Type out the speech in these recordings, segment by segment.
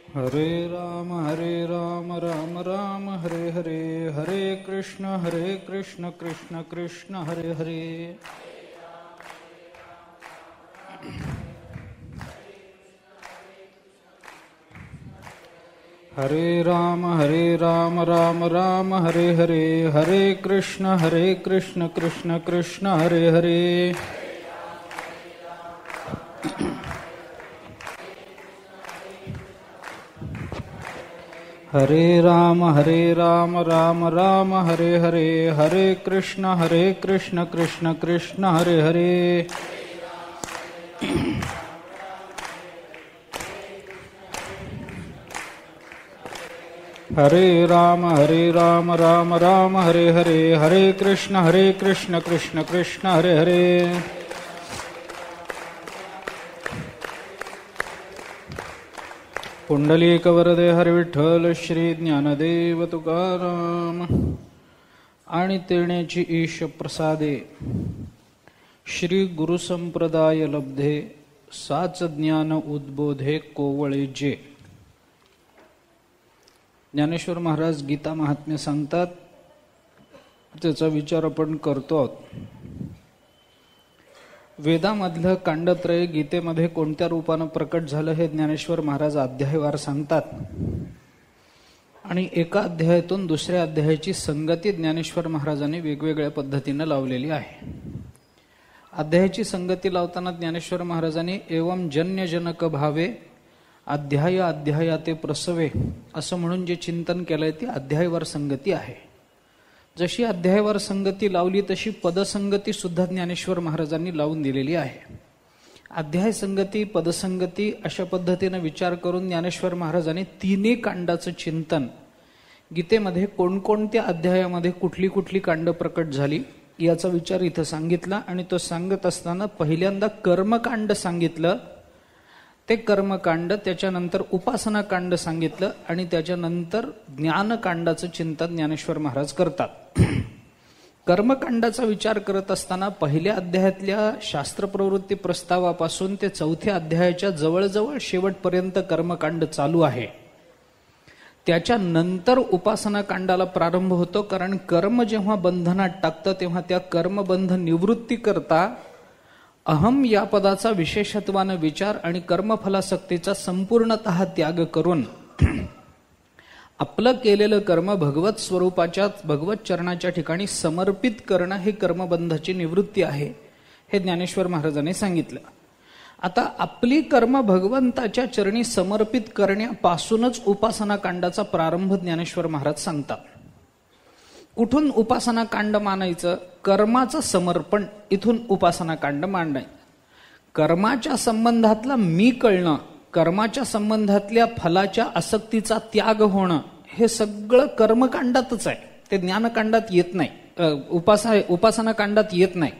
हरे राम राम राम हरे हरे, हरे कृष्ण कृष्ण कृष्ण हरे हरे. हरे राम राम राम हरे हरे, हरे कृष्ण कृष्ण कृष्ण हरे हरे. हरे राम राम राम हरे हरे, हरे कृष्ण कृष्ण कृष्ण हरे हरे. हरे राम राम राम हरे हरे, हरे कृष्ण कृष्ण कृष्ण हरे हरे. पुंडलीक वरदे हरि विठ्ठल श्री ज्ञानदेव तुकाराम. आणि तेण्याची ईश प्रसादे श्री गुरुसंप्रदाय लब्धे, साच ज्ञान उद्बोधे कोवळे जे. ज्ञानेश्वर महाराज गीता महात्म्य सांगतात, त्याचा विचार आपण करतो आहोत. वेदामधलं कांडत्रय गीतेमध्ये कोणत्या रूपानं प्रकट झालं हे ज्ञानेश्वर महाराज अध्यायवार सांगतात. आणि एका अध्यायातून दुसऱ्या अध्यायाची संगती ज्ञानेश्वर महाराजांनी वेगवेगळ्या पद्धतीनं लावलेली आहे. अध्यायाची संगती लावताना ज्ञानेश्वर महाराजांनी एवं जन्यजनक भावे अध्याय अध्यायाते प्रसवे असं म्हणून जे चिंतन केलंय ते अध्यायवार संगती आहे. जशी अध्यायवार संगती लावली तशी पदसंगती सुद्धा ज्ञानेश्वर महाराजांनी लावून दिलेली आहे. अध्याय संगती पदसंगती अशा पद्धतीने विचार करून ज्ञानेश्वर महाराजांनी तिन्ही कांडाचं चिंतन, गीतेमध्ये कोणकोणत्या अध्यायामध्ये कुठली कुठली कांड प्रकट झाली याचा विचार इथं सांगितला. आणि तो सांगत असताना पहिल्यांदा कर्मकांड सांगितलं, ते कर्मकांड, त्याच्यानंतर उपासनाकांड सांगितलं आणि त्याच्यानंतर ज्ञानकांडाचं चिंतन ज्ञानेश्वर महाराज करतात. कर्मकांडाचा विचार करत असताना पहिल्या अध्यायातल्या शास्त्रप्रवृत्ती प्रस्तावापासून ते चौथ्या अध्यायाच्या जवळजवळ शेवटपर्यंत कर्मकांड चालू आहे. त्याच्यानंतर उपासनाकांडाला प्रारंभ होतो. कारण कर्म जेव्हा बंधनात टाकतं तेव्हा त्या कर्मबंध निवृत्ती करता अहम या पदाचा विशेषत्वानं विचार आणि कर्मफलासक्तीचा संपूर्णतः त्याग करून आपलं केलेलं कर्म भगवत स्वरूपाच्या भगवत चरणाच्या ठिकाणी समर्पित करणं हे कर्मबंधाची निवृत्ती आहे, हे ज्ञानेश्वर महाराजांनी सांगितलं. आता आपली कर्म भगवंताच्या चरणी समर्पित करण्यापासूनच उपासनाकांडाचा प्रारंभ ज्ञानेश्वर महाराज सांगतात. कुठून उपासनाकांड मानायचं? कर्माचं समर्पण, इथून उपासनाकांड मांडायचं. कर्माच्या संबंधातला मी कळणं, कर्माच्या संबंधातल्या फलाच्या आसक्तीचा त्याग होणं, हे सगळं कर्मकांडातच आहे. ते ज्ञानकांडात येत नाही, उपासनाकांडात येत नाही.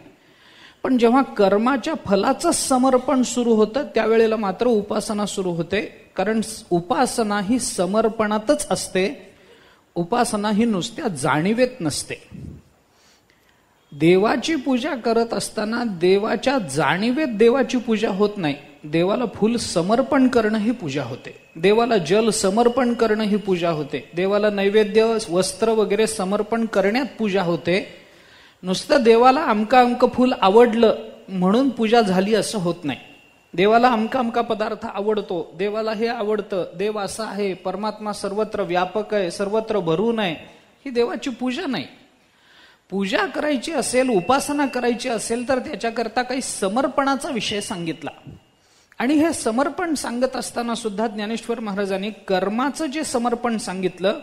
पण जेव्हा कर्माच्या फलाचं समर्पण सुरू होतं त्यावेळेला मात्र उपासना सुरू होते. कारण उपासना ही समर्पणातच असते, उपासना ही नुसत्या जाणीवेत नसते. देवाची पूजा करत असताना देवाच्या जाणीवेत देवाची पूजा होत नाही. देवाला फुल समर्पण करणं ही पूजा होते, देवाला जल समर्पण करणं ही पूजा होते, देवाला नैवेद्य वस्त्र वगैरे समर्पण करण्यात पूजा होते. नुसतं देवाला अमका फुल आवडलं म्हणून पूजा झाली असं होत नाही. देवाला अमका पदार्थ आवडतो, देवाला हे आवडतं, देव असा आहे, परमात्मा सर्वत्र व्यापक आहे, सर्वत्र भरून आहे, ही देवाची पूजा नाही. पूजा करायची असेल, उपासना करायची असेल तर त्याच्याकरता काही समर्पणाचा विषय सांगितला. आणि हे समर्पण सांगत असताना सुद्धा ज्ञानेश्वर महाराजांनी कर्माचं जे समर्पण सांगितलं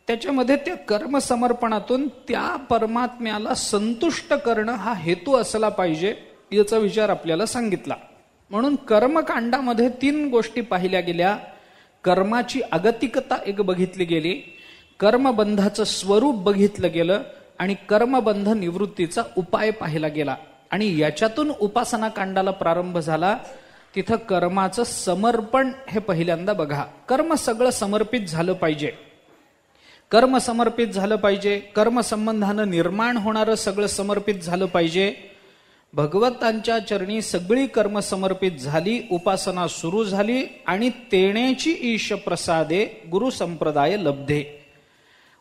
त्याच्यामध्ये त्या कर्म समर्पणातून त्या परमात्म्याला संतुष्ट करणं हा हेतू असला पाहिजे याचा विचार आपल्याला सांगितला. म्हणून कर्मकांडामध्ये 3 गोष्टी पाहिल्या गेल्या. कर्माची अगतिकता एक बघितली गेली, कर्मबंधाचं स्वरूप बघितलं गेलं आणि कर्मबंध निवृत्तीचा उपाय पाहिला गेला. आणि याच्यातून उपासनाकांडाला प्रारंभ झाला. तिथं कर्माचं समर्पण हे पहिल्यांदा बघा. कर्म सगळं समर्पित झालं पाहिजे, कर्म समर्पित झालं पाहिजे, कर्म संबंधानं निर्माण होणारं सगळं समर्पित झालं पाहिजे. भगवंतांच्या चरणी सगळी कर्म समर्पित झाली, उपासना सुरू झाली आणि तेणेची ईश प्रसादे गुरु संप्रदाय लब्धे.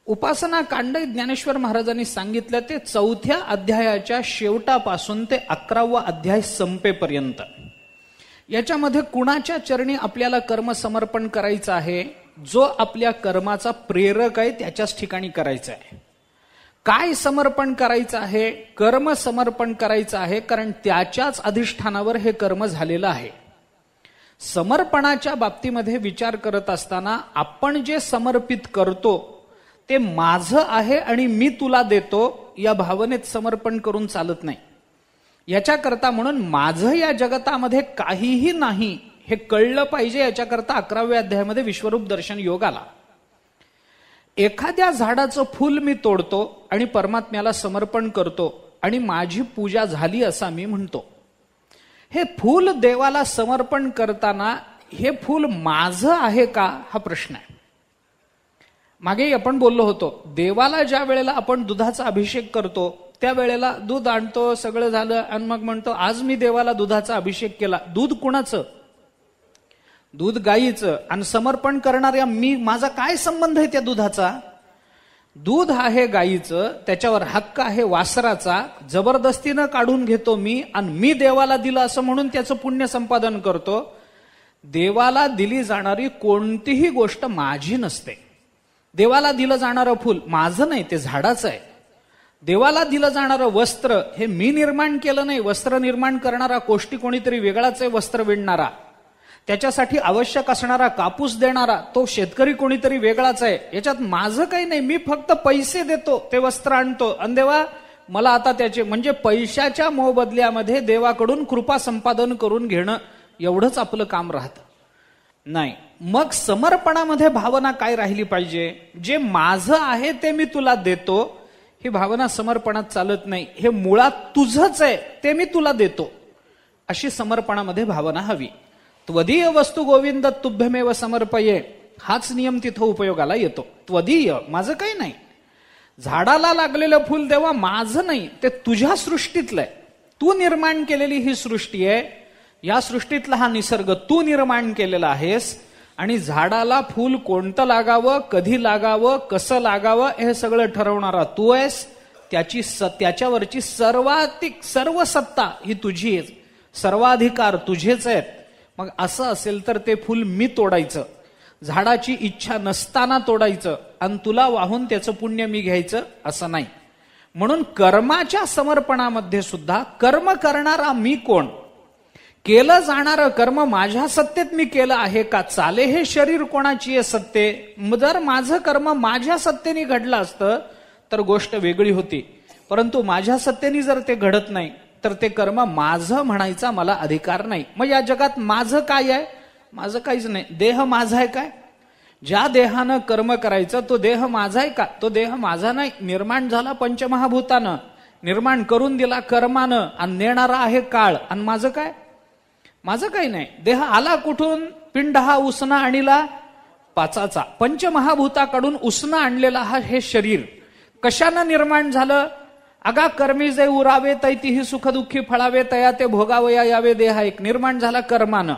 उपासना कांड ज्ञानेश्वर महाराजांनी सांगितलं ते 4थ्या अध्यायाच्या शेवटापासून ते 11वा अध्याय संपेपर्यंत. याच्यामध्ये कुणाच्या चरणी आपल्याला कर्म समर्पण करायचं आहे? जो आपल्या कर्माचा प्रेरक आहे त्याच्याच ठिकाणी करायचं आहे. काय समर्पण करायचं आहे? कर्म समर्पण करायचं आहे, कारण त्याच्याच अधिष्ठानावर हे कर्म झालेलं आहे. समर्पणाच्या बाबतीमध्ये विचार करत असताना आपण जे समर्पित करतो ते माझं आहे आणि मी तुला देतो या भावनेत समर्पण करून चालत नाही. याच्याकरता म्हणून माझं या जगतामध्ये काहीही नाही हे कळलं पाहिजे. याच्याकरता 11व्या अध्यायामध्ये विश्वरूप दर्शन योग आला. एखाद्या झाडाचं फूल मी तोडतो आणि परमात्म्याला समर्पण करतो आणि माझी पूजा झाली असा मी म्हणतो. हे फूल देवाला समर्पण करताना हे फूल माझं आहे का हा प्रश्न आहे. मागे आपण बोललो होतो, देवाला ज्या वेळेला आपण दुधाचा अभिषेक करतो त्यावेळेला दूध आणतो, सगळं झालं आणि मग म्हणतो आज मी देवाला दुधाचा अभिषेक केला. दूध कुणाचं? दूध गायीचं. आणि समर्पण करणाऱ्या मी, माझा काय संबंध आहे त्या दुधाचा? दूध आहे गायीचं, त्याच्यावर हक्क आहे वासराचा, जबरदस्तीनं काढून घेतो मी आणि मी देवाला दिलं असं म्हणून त्याचं पुण्य संपादन करतो. देवाला दिली जाणारी कोणतीही गोष्ट माझी नसते. देवाला दिलं जाणारं फूल माझं नाही, ते झाडाचं आहे. देवाला दिलं जाणारं वस्त्र हे मी निर्माण केलं नाही. वस्त्र निर्माण करणारा कोष्टी कोणीतरी वेगळाच आहे. वस्त्र विणणारा, त्याच्यासाठी आवश्यक असणारा कापूस देणारा तो शेतकरी कोणीतरी वेगळाच आहे. याच्यात माझं काही नाही. मी फक्त पैसे देतो, ते वस्त्र आणतो आणि देवा मला आता त्याचे, म्हणजे पैशाच्या मोबदल्यामध्ये देवाकडून कृपा संपादन करून घेणं एवढंच आपलं काम राहतं. नाही, मग समर्पणामध्ये भावना काय राहिली पाहिजे? जे माझं आहे ते मी तुला देतो, ही भावना समर्पणात चालत नाही. हे मुळात तुझंच आहे, ते मी तुला देतो, अशी समर्पणामध्ये भावना हवी. त्वदीय वस्तू गोविंद तुभ्यमेव समर्पये, हाच नियम तिथं उपयोगाला येतो. त्वदीय, माझं काही नाही. झाडाला लागलेलं फूल देवा माझं नाही, ते तुझ्या सृष्टीतलं आहे. तू निर्माण केलेली ही सृष्टी आहे. या सृष्टीतला हा निसर्ग तू निर्माण केलेला आहेस आणि झाडाला फूल कोणतं लागावं, कधी लागावं, कसं लागावं हे सगळं ठरवणारा तू आहेस. त्याच्यावरची सर्व सत्ता ही तुझी आहे, सर्वाधिकार तुझेच आहेत. मग असं असेल तर ते फूल मी तोडायचं, झाडाची इच्छा नसताना तोडायचं आणि तुला वाहून त्याचं पुण्य मी घ्यायचं असं नाही. म्हणून कर्माच्या समर्पणामध्ये सुद्धा कर्म करणारा मी कोण, केलं जाणारं कर्म माझ्या सत्तेत मी केलं आहे का, चाले हे शरीर कोणाची आहे सत्ते. जर माझं कर्म माझ्या सत्तेने घडलं असतं तर गोष्ट वेगळी होती, परंतु माझ्या सत्तेने जर ते घडत नाही तर ते कर्म माझं म्हणायचा मला अधिकार नाही. मग या जगात माझं काय आहे? माझं काहीच नाही. देह माझा आहे काय? ज्या देहानं कर्म करायचं तो देह माझा आहे का? तो देह माझा नाही. निर्माण झाला पंचमहाभूतानं, निर्माण करून दिला कर्मानं आणि नेणारा आहे काळ. आणि माझं काय? माझं काही नाही. देह आला कुठून? पिंड हा उसना आणिला पाचाचा. पंचमहाभूताकडून उसना आणलेला हा हे शरीर कशानं निर्माण झालं? अगा कर्मी जे उरावे तैतीही सुख दुःखी फळावे तया ते भोगावया यावे. देहा एक निर्माण झाला कर्मानं.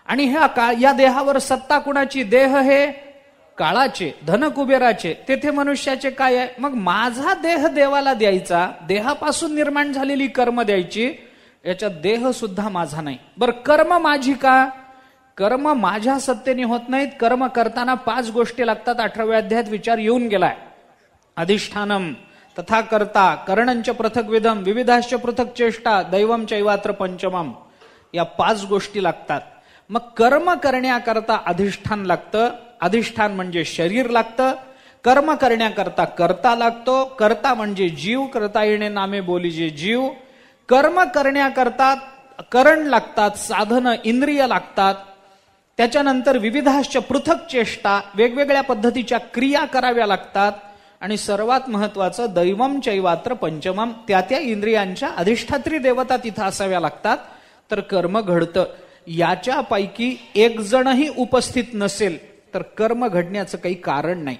आणि या देहावर सत्ता कुणाची? देह हे काळाचे, धन कुबेराचे. तेथे मनुष्याचे काय आहे? मग माझा देह देवाला द्यायचा, देहापासून निर्माण झालेली कर्म द्यायची, याच्यात देह सुद्धा माझा नाही. बरं, कर्म माझी का? कर्म माझ्या सत्तेने होत नाहीत. कर्म करताना 5 गोष्टी लागतात. 18व्या अध्यायात विचार येऊन गेलाय. अधिष्ठानम तथा कर्ता, करणंच पृथक विधम, विविधाश्च पृथक चेष्टा, दैवम चैवात्र पंचमम. या 5 गोष्टी लागतात. मग कर्म करण्याकरता अधिष्ठान लागतं. अधिष्ठान म्हणजे शरीर लागतं. कर्म करण्याकरता कर्ता लागतो. कर्ता म्हणजे जीव. करता येणे नामे बोलीजे जीव. कर्म करण्याकरता करण लागतात, साधनं, इंद्रिय लागतात. त्याच्यानंतर विविधाश्च पृथक चेष्टा, वेगवेगळ्या पद्धतीच्या क्रिया कराव्या लागतात. आणि सर्वात महत्वाचं दैवम चैवात्र पंचमम, त्या इंद्रियांच्या अधिष्ठात्री देवता तिथं असाव्या लागतात, तर कर्म घडतं. याच्यापैकी एक जणही उपस्थित नसेल तर कर्म घडण्याचं काही कारण नाही.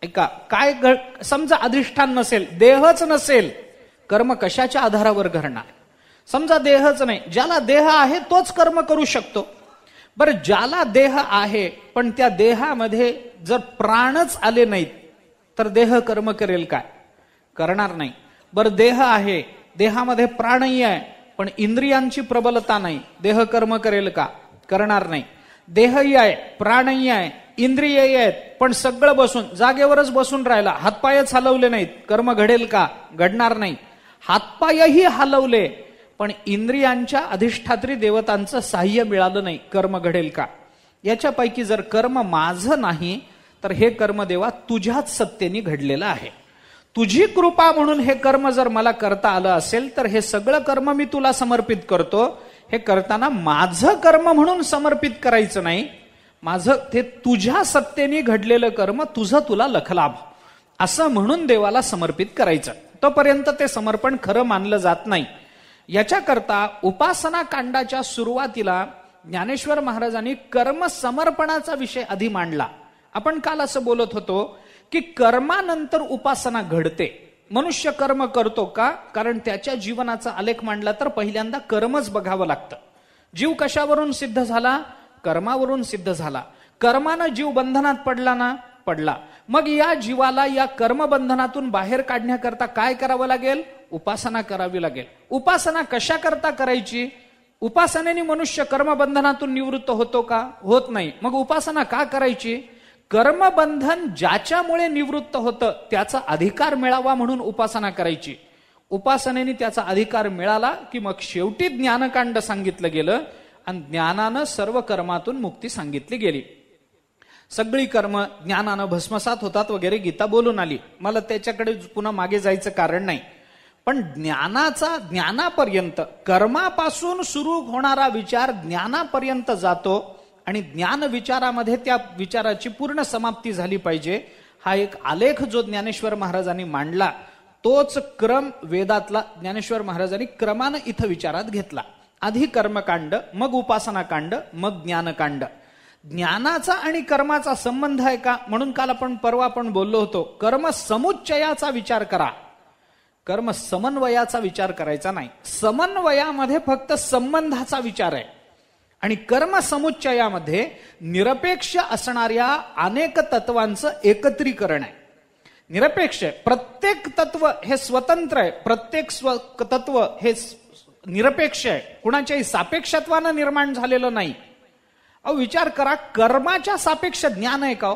ऐका, काय समजा अधिष्ठान नसेल, देहच नसेल, कर्म कशाच्या आधारावर घडणार? समजा देहच नाही, ज्याला देह आहे तोच कर्म करू शकतो. बरं, ज्याला देह आहे पण त्या देहामध्ये जर प्राणच आले नाहीत तर देह कर्म करेल काय? करणार नाही. बरं, देह आहे, देहामध्ये प्राणही आहे पण इंद्रियांची प्रबलता नाही, देह कर्म करेल का? करणार नाही. देहही आहे, प्राणही आहे, इंद्रियही आहेत पण सगळं बसून, जागेवरच बसून राहिला, हातपायच हलवले नाहीत, कर्म घडेल का? घडणार नाही. हातपायही हलवले पण इंद्रियांच्या अधिष्ठात्री देवतांचं साह्य मिळालं नाही, कर्म घडेल का? याच्यापैकी जर कर्म माझं नाही तर हे कर्म देवा तुझ्याच सत्तेने घडलेलं आहे. तुझी कृपा म्हणून हे कर्म जर मला करता आलं असेल तर हे सगळं कर्म मी तुला समर्पित करतो. हे करताना माझं कर्म म्हणून समर्पित करायचं नाही, माझं ते तुझ्या सत्तेने घडलेलं कर्म तुझं तुला लखलाभ असं म्हणून देवाला समर्पित करायचं. तोपर्यंत ते समर्पण खरं मानलं जात नाही. याच्याकरता उपासना कांडाच्या सुरुवातीला ज्ञानेश्वर महाराजांनी कर्म समर्पणाचा विषय आधी मांडला. आपण काल असं बोलत होतो की कर्मानंतर उपासना घडते. मनुष्य कर्म करतो का? कारण त्याच्या जीवनाचा आलेख मांडला तर पहिल्यांदा कर्मच बघावं लागतं. जीव कशावरून सिद्ध झाला? कर्मावरून सिद्ध झाला. कर्मानं जीव बंधनात पडला ना? पडला. मग या जीवाला या कर्मबंधनातून बाहेर काढण्याकरता काय करावं लागेल? उपासना करावी लागेल. उपासना कशा करता करायची? उपासनेने मनुष्य कर्मबंधनातून निवृत्त होतो का? होत नाही. मग उपासना का करायची? कर्मबंधन ज्याच्यामुळे निवृत्त होतं त्याचा अधिकार मिळावा म्हणून उपासना करायची. उपासनेने त्याचा अधिकार मिळाला की मग शेवटी ज्ञानकांड सांगितलं गेलं आणि ज्ञानानं सर्व कर्मातून मुक्ती सांगितली गेली. सगळी कर्म ज्ञानानं भस्मसात होतात वगैरे गीता बोलून आली. मला त्याच्याकडे पुन्हा मागे जायचं कारण नाही. पण ज्ञानापर्यंत, कर्मापासून सुरू होणारा विचार ज्ञानापर्यंत जातो आणि ज्ञान विचारामध्ये त्या विचाराची पूर्ण समाप्ती झाली पाहिजे. हा एक आलेख जो ज्ञानेश्वर महाराजांनी मांडला तोच क्रम वेदातला ज्ञानेश्वर महाराजांनी क्रमानं इथं विचारात घेतला. आधी कर्मकांड, मग उपासना कांड, मग ज्ञानकांड. ज्ञानाचा आणि कर्माचा संबंध आहे का? म्हणून काल परवा बोललो होतो, कर्म समुच्चयाचा विचार करा, कर्म समन्वयाचा विचार करायचा नाही. समन्वयामध्ये फक्त संबंधाचा विचार आहे आणि कर्म समुच्चयामध्ये निरपेक्ष असणाऱ्या अनेक तत्वांचं एकत्रीकरण आहे. निरपेक्ष आहे, प्रत्येक तत्व हे स्वतंत्र आहे, प्रत्येक तत्व हे निरपेक्ष आहे, कुणाच्याही सापेक्षत्वानं निर्माण झालेलं नाही. विचार करा, कर्माच्या सापेक्ष ज्ञान आहे का?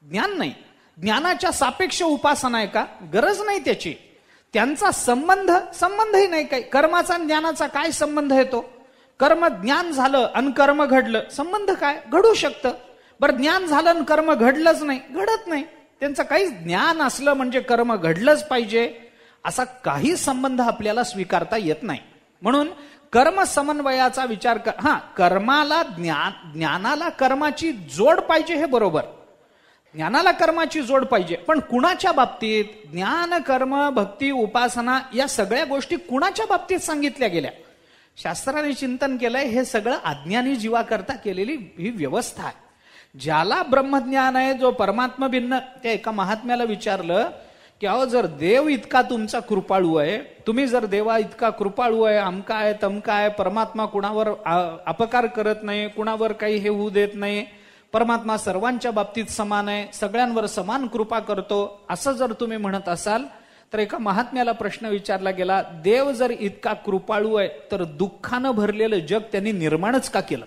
ज्ञान नाही. ज्ञानाच्या सापेक्ष उपासना आहे का? गरज नाही त्याची. त्यांचा संबंधही नाही. काही कर्माचा आणि ज्ञानाचा काय संबंध येतो? कर्म ज्ञान झालं आणि कर्म घडलं, संबंध काय? घडू शकतं. बरं, ज्ञान झालं आणि कर्म घडलंच नाही, घडत नाही. त्यांचं काही ज्ञान असलं म्हणजे कर्म घडलंच पाहिजे असा काही संबंध आपल्याला स्वीकारता येत नाही. म्हणून कर्म समन्वयाचा विचार कर्माला ज्ञानाला कर्माची जोड पाहिजे, हे बरोबर. ज्ञानाला कर्माची जोड पाहिजे, पण कुणाच्या बाबतीत? ज्ञान, कर्म, भक्ती, उपासना या सगळ्या गोष्टी कुणाच्या बाबतीत सांगितल्या गेल्या? शास्त्राने चिंतन केलंय, हे सगळं अज्ञानी जीवाकरता केलेली ही व्यवस्था आहे. ज्याला ब्रह्मज्ञान आहे, जो परमात्मा भिन्न, त्या एका महात्म्याला विचारलं की अहो, जर देव इतका तुमचा कृपाळू आहे, तुम्ही जर देवा इतका कृपाळू आहे, अमका आहे तमका आहे, परमात्मा कुणावर अपकार करत नाही, कुणावर काही हे होऊ देत नाही, परमात्मा सर्वांच्या बाबतीत समान आहे, सगळ्यांवर समान कृपा करतो, असं जर तुम्ही म्हणत असाल तर एका महात्म्याला प्रश्न विचारला गेला, देव जर इतका कृपाळू आहे तर दुःखानं भरलेलं जग त्यांनी निर्माणच का केलं?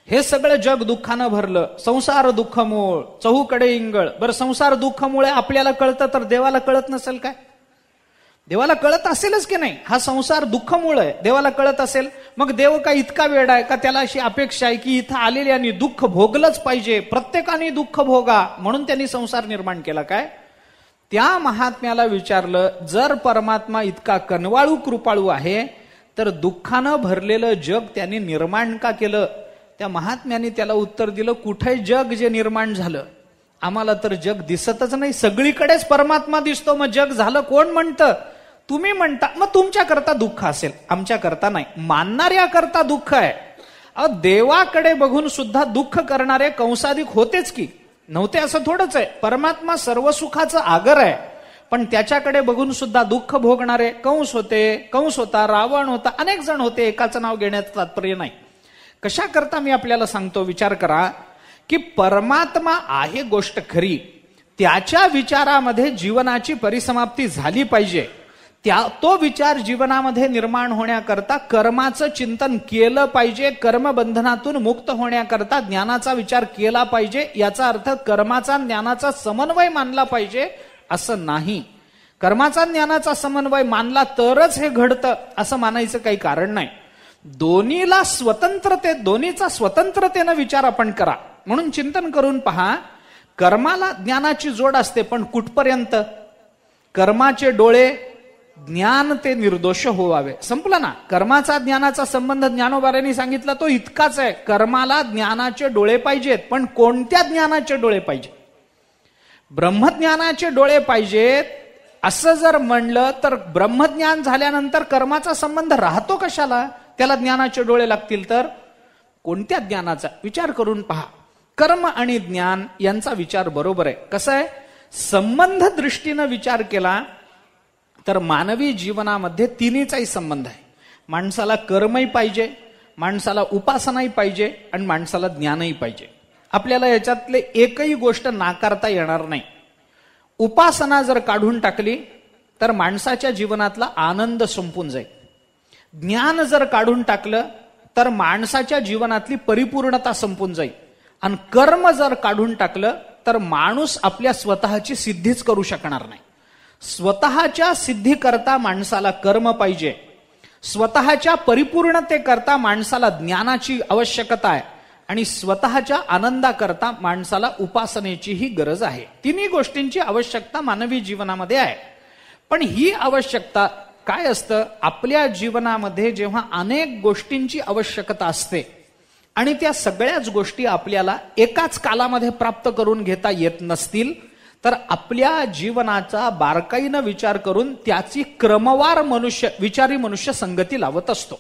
हे सगळं जग दुःखानं भरलं, संसार दुःखमूळ, चहूकडे इंगळ. बरं, संसार दुःखमुळे आपल्याला कळतं तर देवाला कळत नसेल काय? देवाला कळत असेलच की नाही? हा संसार दुःखमूळ आहे, देवाला कळत असेल. मग देव काय इतका वेडा आहे का? त्याला अशी अपेक्षा आहे की इथं आलेल्यानी दुःख भोगलंच पाहिजे, प्रत्येकाने दुःख भोगा म्हणून त्यांनी संसार निर्माण केला काय? त्या महात्म्याला विचारलं, जर परमात्मा इतका कनवाळू कृपाळू आहे तर दुःखानं भरलेलं जग त्यांनी निर्माण का केलं? त्या महात्म्याने त्याला उत्तर दिलं, कुठे जग जे निर्माण झालं? आम्हाला तर जग दिसतच नाही, सगळीकडेच परमात्मा दिसतो, मग जग झालं कोण म्हणतं? तुम्ही म्हणता. मग तुमच्या करता दुःख असेल, आमच्या करता नाही. मानणाऱ्या करता दुःख आहे. देवाकडे बघून सुद्धा दुःख करणारे कंसाधिक होतेच की, नव्हते असं थोडंच आहे. परमात्मा सर्व सुखाचं आगर आहे, पण त्याच्याकडे बघून सुद्धा दुःख भोगणारे कंस होता, रावण होता, अनेक जण होते. एकाचं नाव घेण्याचं तात्पर्य नाही. कशा करता मी आपल्याला सांगतो, विचार करा की परमात्मा आहे गोष्ट खरी, त्याच्या विचारामध्ये जीवनाची परिसमाप्ती झाली पाहिजे. तो विचार जीवनामध्ये निर्माण होण्याकरता कर्माचं चिंतन केलं पाहिजे. कर्मबंधनातून मुक्त होण्याकरता ज्ञानाचा विचार केला पाहिजे. याचा अर्थ कर्माचा ज्ञानाचा समन्वय मानला पाहिजे असं नाही. कर्माचा ज्ञानाचा समन्वय मानला तरच हे घडतं असं मानायचं काही कारण नाही. दोन्हीचा स्वतंत्रतेनं विचार आपण करा. म्हणून चिंतन करून पहा, कर्माला ज्ञानाची जोड असते, पण कुठपर्यंत? कर्माचे डोळे ज्ञान ते निर्दोष होवावे. संपलं ना. कर्माचा ज्ञानाचा संबंध ज्ञानोबाऱ्यांनी सांगितला तो इतकाच आहे. कर्माला ज्ञानाचे डोळे पाहिजेत, पण कोणत्या ज्ञानाचे डोळे पाहिजे? ब्रह्मज्ञानाचे डोळे पाहिजेत असं जर म्हणलं तर ब्रह्मज्ञान झाल्यानंतर कर्माचा संबंध राहतो कशाला? त्याला ज्ञानाचे डोळे लागतील तर कोणत्या ज्ञानाचा? विचार करून पहा. कर्म आणि ज्ञान यांचा विचार बरोबर आहे. कसं आहे, संबंध दृष्टीनं विचार केला तर मानवी जीवनामध्ये तिन्हीचाही संबंध आहे. माणसाला कर्मही पाहिजे, माणसाला उपासनाही पाहिजे आणि माणसाला ज्ञानही पाहिजे. आपल्याला याच्यातले एकही गोष्ट नाकारता येणार नाही. उपासना जर काढून टाकली तर माणसाच्या जीवनातला आनंद संपून जाईल. ज्ञान जर काढून टाकलं तर माणसाच्या जीवनातली परिपूर्णता संपून जाईल. आणि कर्म जर काढून टाकलं तर माणूस आपल्या स्वतःची सिद्धीच करू शकणार नाही. स्वतःच्या सिद्धीकरता माणसाला कर्म पाहिजे. स्वतःच्या परिपूर्णतेकरता माणसाला ज्ञानाची आवश्यकता आहे. आणि स्वतःच्या आनंदाकरता माणसाला उपासनेचीही गरज आहे. तिन्ही गोष्टींची आवश्यकता मानवी जीवनामध्ये आहे. पण ही आवश्यकता काय असतं, आपल्या जीवनामध्ये जेव्हा अनेक गोष्टींची आवश्यकता असते आणि त्या सगळ्याच गोष्टी आपल्याला एकाच कालामध्ये प्राप्त करून घेता येत नसतील तर आपल्या जीवनाचा बारकाईनं विचार करून त्याची क्रमवार विचारी मनुष्य संगती लावत असतो.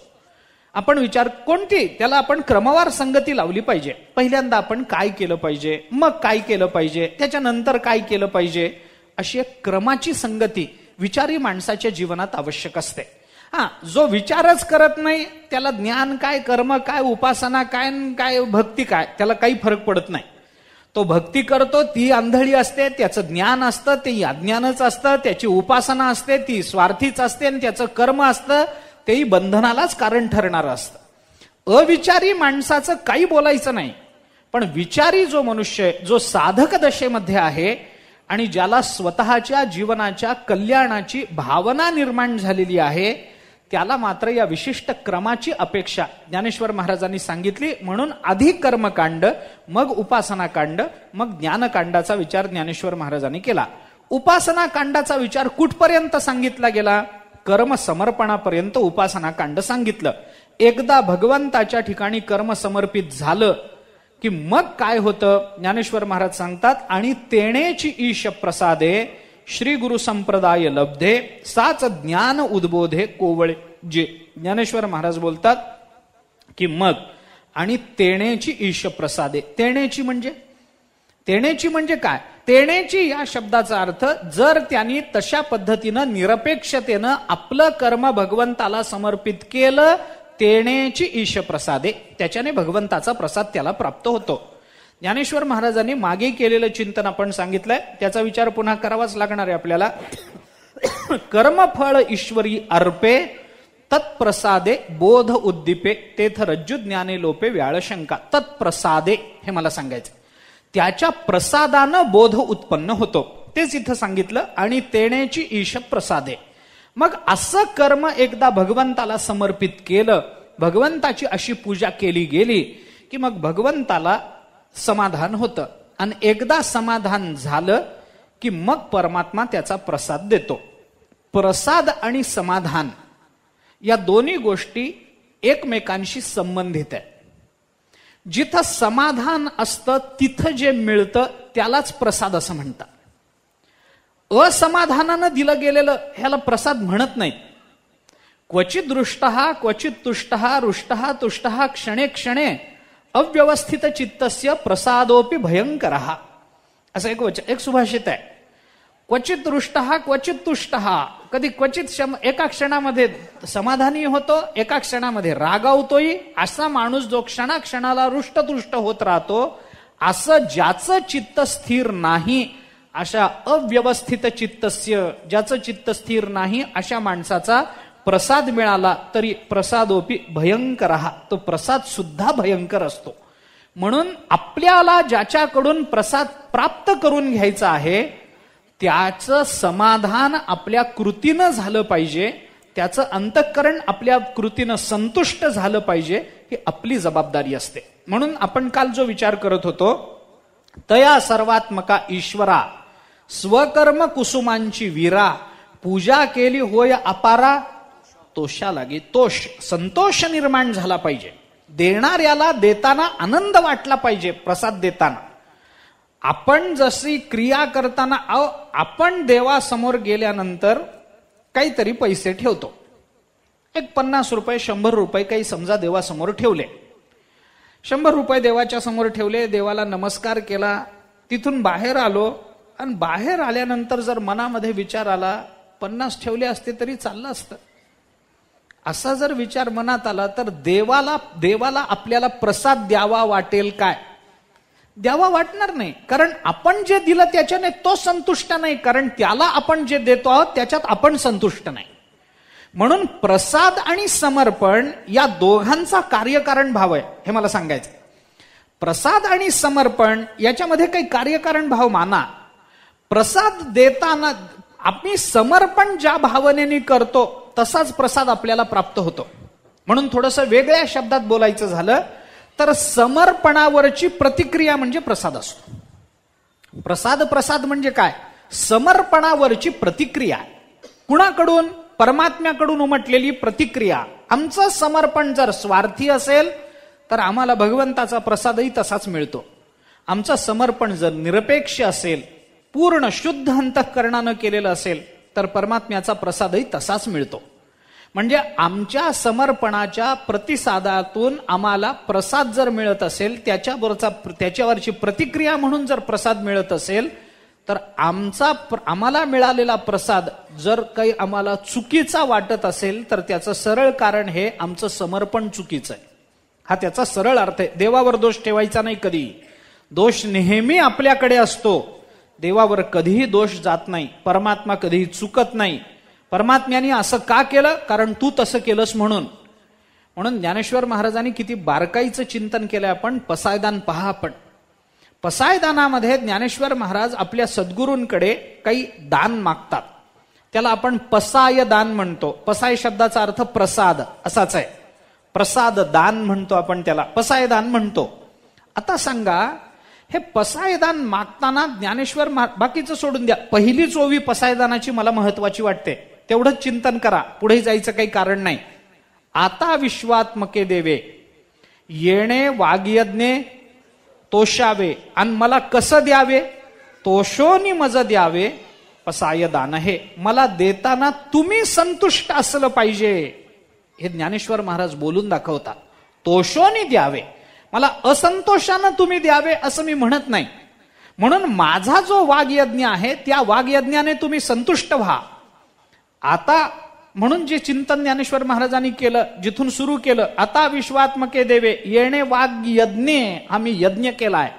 आपण विचार कोणती, त्याला आपण क्रमवार संगती लावली पाहिजे. पहिल्यांदा आपण काय केलं पाहिजे, मग काय केलं पाहिजे, त्याच्यानंतर काय केलं पाहिजे, अशी एक क्रमाची संगती विचारी माणसाच्या जीवनात आवश्यक असते. जो विचारच करत नाही त्याला ज्ञान काय, कर्म काय, उपासना काय, काय भक्ती काय, त्याला काही फरक पडत नाही. तो भक्ती करतो ती आंधळी असते, त्याचं ज्ञान असतं ते अज्ञानच असतं, त्याची उपासना असते ती स्वार्थीच असते, आणि त्याचं कर्म असतं तेही बंधनालाच कारण ठरणारं असतं. अविचारी माणसाचं काही बोलायचं नाही. पण विचारी जो मनुष्य आहे, जो साधक दशेमध्ये आहे आणि ज्याला स्वतःच्या जीवनाच्या कल्याणाची भावना निर्माण झालेली आहे, त्याला मात्र या विशिष्ट क्रमाची अपेक्षा ज्ञानेश्वर महाराजांनी सांगितली. म्हणून आधी कर्मकांड, मग उपासना कांड, मग ज्ञानकांडाचा विचार ज्ञानेश्वर महाराजांनी केला. उपासना कांडाचा विचार कुठपर्यंत सांगितला गेला? कर्म समर्पणापर्यंत उपासना कांड सांगितलं. एकदा भगवंताच्या ठिकाणी कर्म समर्पित झालं की मग काय होतं, ज्ञानेश्वर महाराज सांगतात, आणि तेणेची ईश प्रसादे श्री गुरु संप्रदाय लब्धे साच ज्ञान उद्बोधे कोवळे जे. ज्ञानेश्वर महाराज बोलतात की मग आणि तेणेची ईश प्रसादे. तेणेची म्हणजे काय? तेणेची या शब्दाचा अर्थ, जर त्यांनी तशा पद्धतीनं निरपेक्षतेनं आपलं कर्म भगवंताला समर्पित केलं, तेणेची ईश प्रसादे, त्याच्याने भगवंताचा प्रसाद त्याला प्राप्त होतो. ज्ञानेश्वर महाराजांनी मागे केलेलं चिंतन आपण सांगितलंय, त्याचा विचार पुन्हा करावाच लागणार आहे आपल्याला. कर्मफळ ईश्वरी अर्पे तत्प्रसादे बोध उद्दीपे तेथ रज्जू ज्ञाने लोपे व्याळशंका. तत्प्रसादे हे मला सांगायचं, त्याच्या प्रसादानं बोध उत्पन्न होतो, तेच इथं सांगितलं. आणि तेणेची ईश प्रसादे, मग असं कर्म एकदा भगवंताला समर्पित केलं, भगवंताची अशी पूजा केली गेली की मग भगवंताला समाधान होतं. आणि एकदा समाधान झालं की मग परमात्मा त्याचा प्रसाद देतो. प्रसाद आणि समाधान या दोन्ही गोष्टी एकमेकांशी संबंधित आहेत. जिथं समाधान असतं तिथं जे मिळतं त्यालाच प्रसाद असं म्हणतात. असमाधानानं दिलं गेलेलं ह्याला प्रसाद म्हणत नाहीत. क्वचित दृष्टः क्वचित तुष्टः रुष्टः तुष्टः क्षणे क्षणे अव्यवस्थित चित्तस्य प्रसादोपि भयंकर, असं एक सुभाषित आहे. क्वचित रुष्ट क्वचित तुष्ट, कधी क्वचित एका क्षणामध्ये समाधानी होतो, एका क्षणामध्ये रागावतोय. असा माणूस जो क्षणाक्षणाला रुष्टतुष्ट होत राहतो, असं ज्याचं चित्त स्थिर नाही, अशा अव्यवस्थित चित्तस्य, ज्याचं चित्त स्थिर नाही अशा माणसाचा प्रसाद मिळाला तरी प्रसादोपी भयंकर, तो प्रसाद सुद्धा भयंकर असतो. म्हणून आपल्याला ज्याच्याकडून प्रसाद प्राप्त करून घ्यायचा आहे त्याचं समाधान आपल्या कृतीनं झालं पाहिजे, त्याचं अंतःकरण आपल्या कृतीनं संतुष्ट झालं पाहिजे, ही आपली जबाबदारी असते. म्हणून आपण काल जो विचार करत होतो, तया सर्वात्मका ईश्वरा स्वकर्म कुसुमांची वीरा, पूजा केली होय अपारा, तोषा लागे तोष, संतोष निर्माण झाला पाहिजे. देणाऱ्याला देताना आनंद वाटला पाहिजे. प्रसाद देताना आपण जशी क्रिया करताना, आपण देवासमोर गेल्यानंतर काहीतरी पैसे ठेवतो, एक 50 रुपये 100 रुपये काही समजा देवासमोर ठेवले, 100 रुपये देवाच्या समोर ठेवले, देवाला नमस्कार केला, तिथून बाहेर आलो आणि बाहेर आल्यानंतर जर मनामध्ये विचार आला 50 ठेवले असते तरी चाललं असतं, असा जर विचार मनात आला तर देवाला आपल्याला प्रसाद द्यावा वाटेल काय? द्यावा वाटणार नाही. कारण आपण जे दिलं त्याच्याने तो संतुष्ट नाही, कारण त्याला आपण जे देतो आहोत त्याच्यात आपण संतुष्ट नाही. म्हणून प्रसाद आणि समर्पण या दोघांचा कार्यकारण भाव आहे, हे मला सांगायचं. प्रसाद आणि समर्पण याच्यामध्ये काही कार्यकारण भाव माना. प्रसाद देताना आम्ही समर्पण ज्या भावनेने करतो तसाच प्रसाद आपल्याला प्राप्त होतो. म्हणून थोडंसं वेगळ्या शब्दात बोलायचं झालं तर समर्पणावरची प्रतिक्रिया म्हणजे प्रसाद असतो. प्रसाद म्हणजे काय? समर्पणावरची प्रतिक्रिया. कुणाकडून? परमात्म्याकडून उमटलेली प्रतिक्रिया. आमचं समर्पण जर स्वार्थी असेल तर आम्हाला भगवंताचा प्रसादही तसाच मिळतो. आमचं समर्पण जर निरपेक्ष असेल, पूर्ण शुद्ध अंतःकरणानं केलेलं असेल तर परमात्म्याचा प्रसादही तसाच मिळतो. म्हणजे आमच्या समर्पणाच्या प्रतिसादातून आम्हाला प्रसाद जर मिळत असेल, त्याच्यावरची प्रतिक्रिया म्हणून जर प्रसाद मिळत असेल तर आम्हाला मिळालेला प्रसाद जर काही आम्हाला चुकीचा वाटत असेल तर त्याचं सरळ कारण हे आमचं समर्पण चुकीचं आहे. हा त्याचा सरळ अर्थ आहे. देवावर दोष ठेवायचा नाही कधी. दोष नेहमी आपल्याकडे असतो. देवावर कधीही दोष जात नाही. परमात्मा कधीही चुकत नाही. परमात्म्याने असं का केलं? कारण तू तसं केलंस म्हणून. म्हणून ज्ञानेश्वर महाराजांनी किती बारकाईचं चिंतन केलं. आपण पसायदान पहा. आपण पसायदानामध्ये ज्ञानेश्वर महाराज आपल्या सद्गुरूंकडे काही दान मागतात. त्याला आपण पसाय दान म्हणतो. पसाय शब्दाचा अर्थ प्रसाद असाच आहे. प्रसाद दान म्हणतो आपण त्याला, पसायदान म्हणतो. आता सांगा, हे पसायदान मागताना ज्ञानेश्वर बाकीचं सोडून द्या, पहिलीच ओवी पसायदानाची मला महत्वाची वाटते. तेवढंच चिंतन करा, पुढे जायचं काही कारण नाही. आता विश्वात्मके देवे येणे वाग्यज्ञे तोषावे, आणि मला कसं द्यावे? तोषोनी मज द्यावे पसायदान. हे मला देताना तुम्ही संतुष्ट असलं पाहिजे, हे ज्ञानेश्वर महाराज बोलून दाखवतात. तोषोनी द्यावे, मला असंतोषानं तुम्ही द्यावे असं मी म्हणत नाही. म्हणून माझा जो वाग्यज्ञ आहे त्या वाग्यज्ञाने तुम्ही संतुष्ट व्हा. आता म्हणून जे चिंतन ज्ञानेश्वर महाराजांनी केलं, जिथून सुरू केलं, आता विश्वात्मके देवे येणे वाग्यज्ञे, आम्ही यज्ञ केलाय.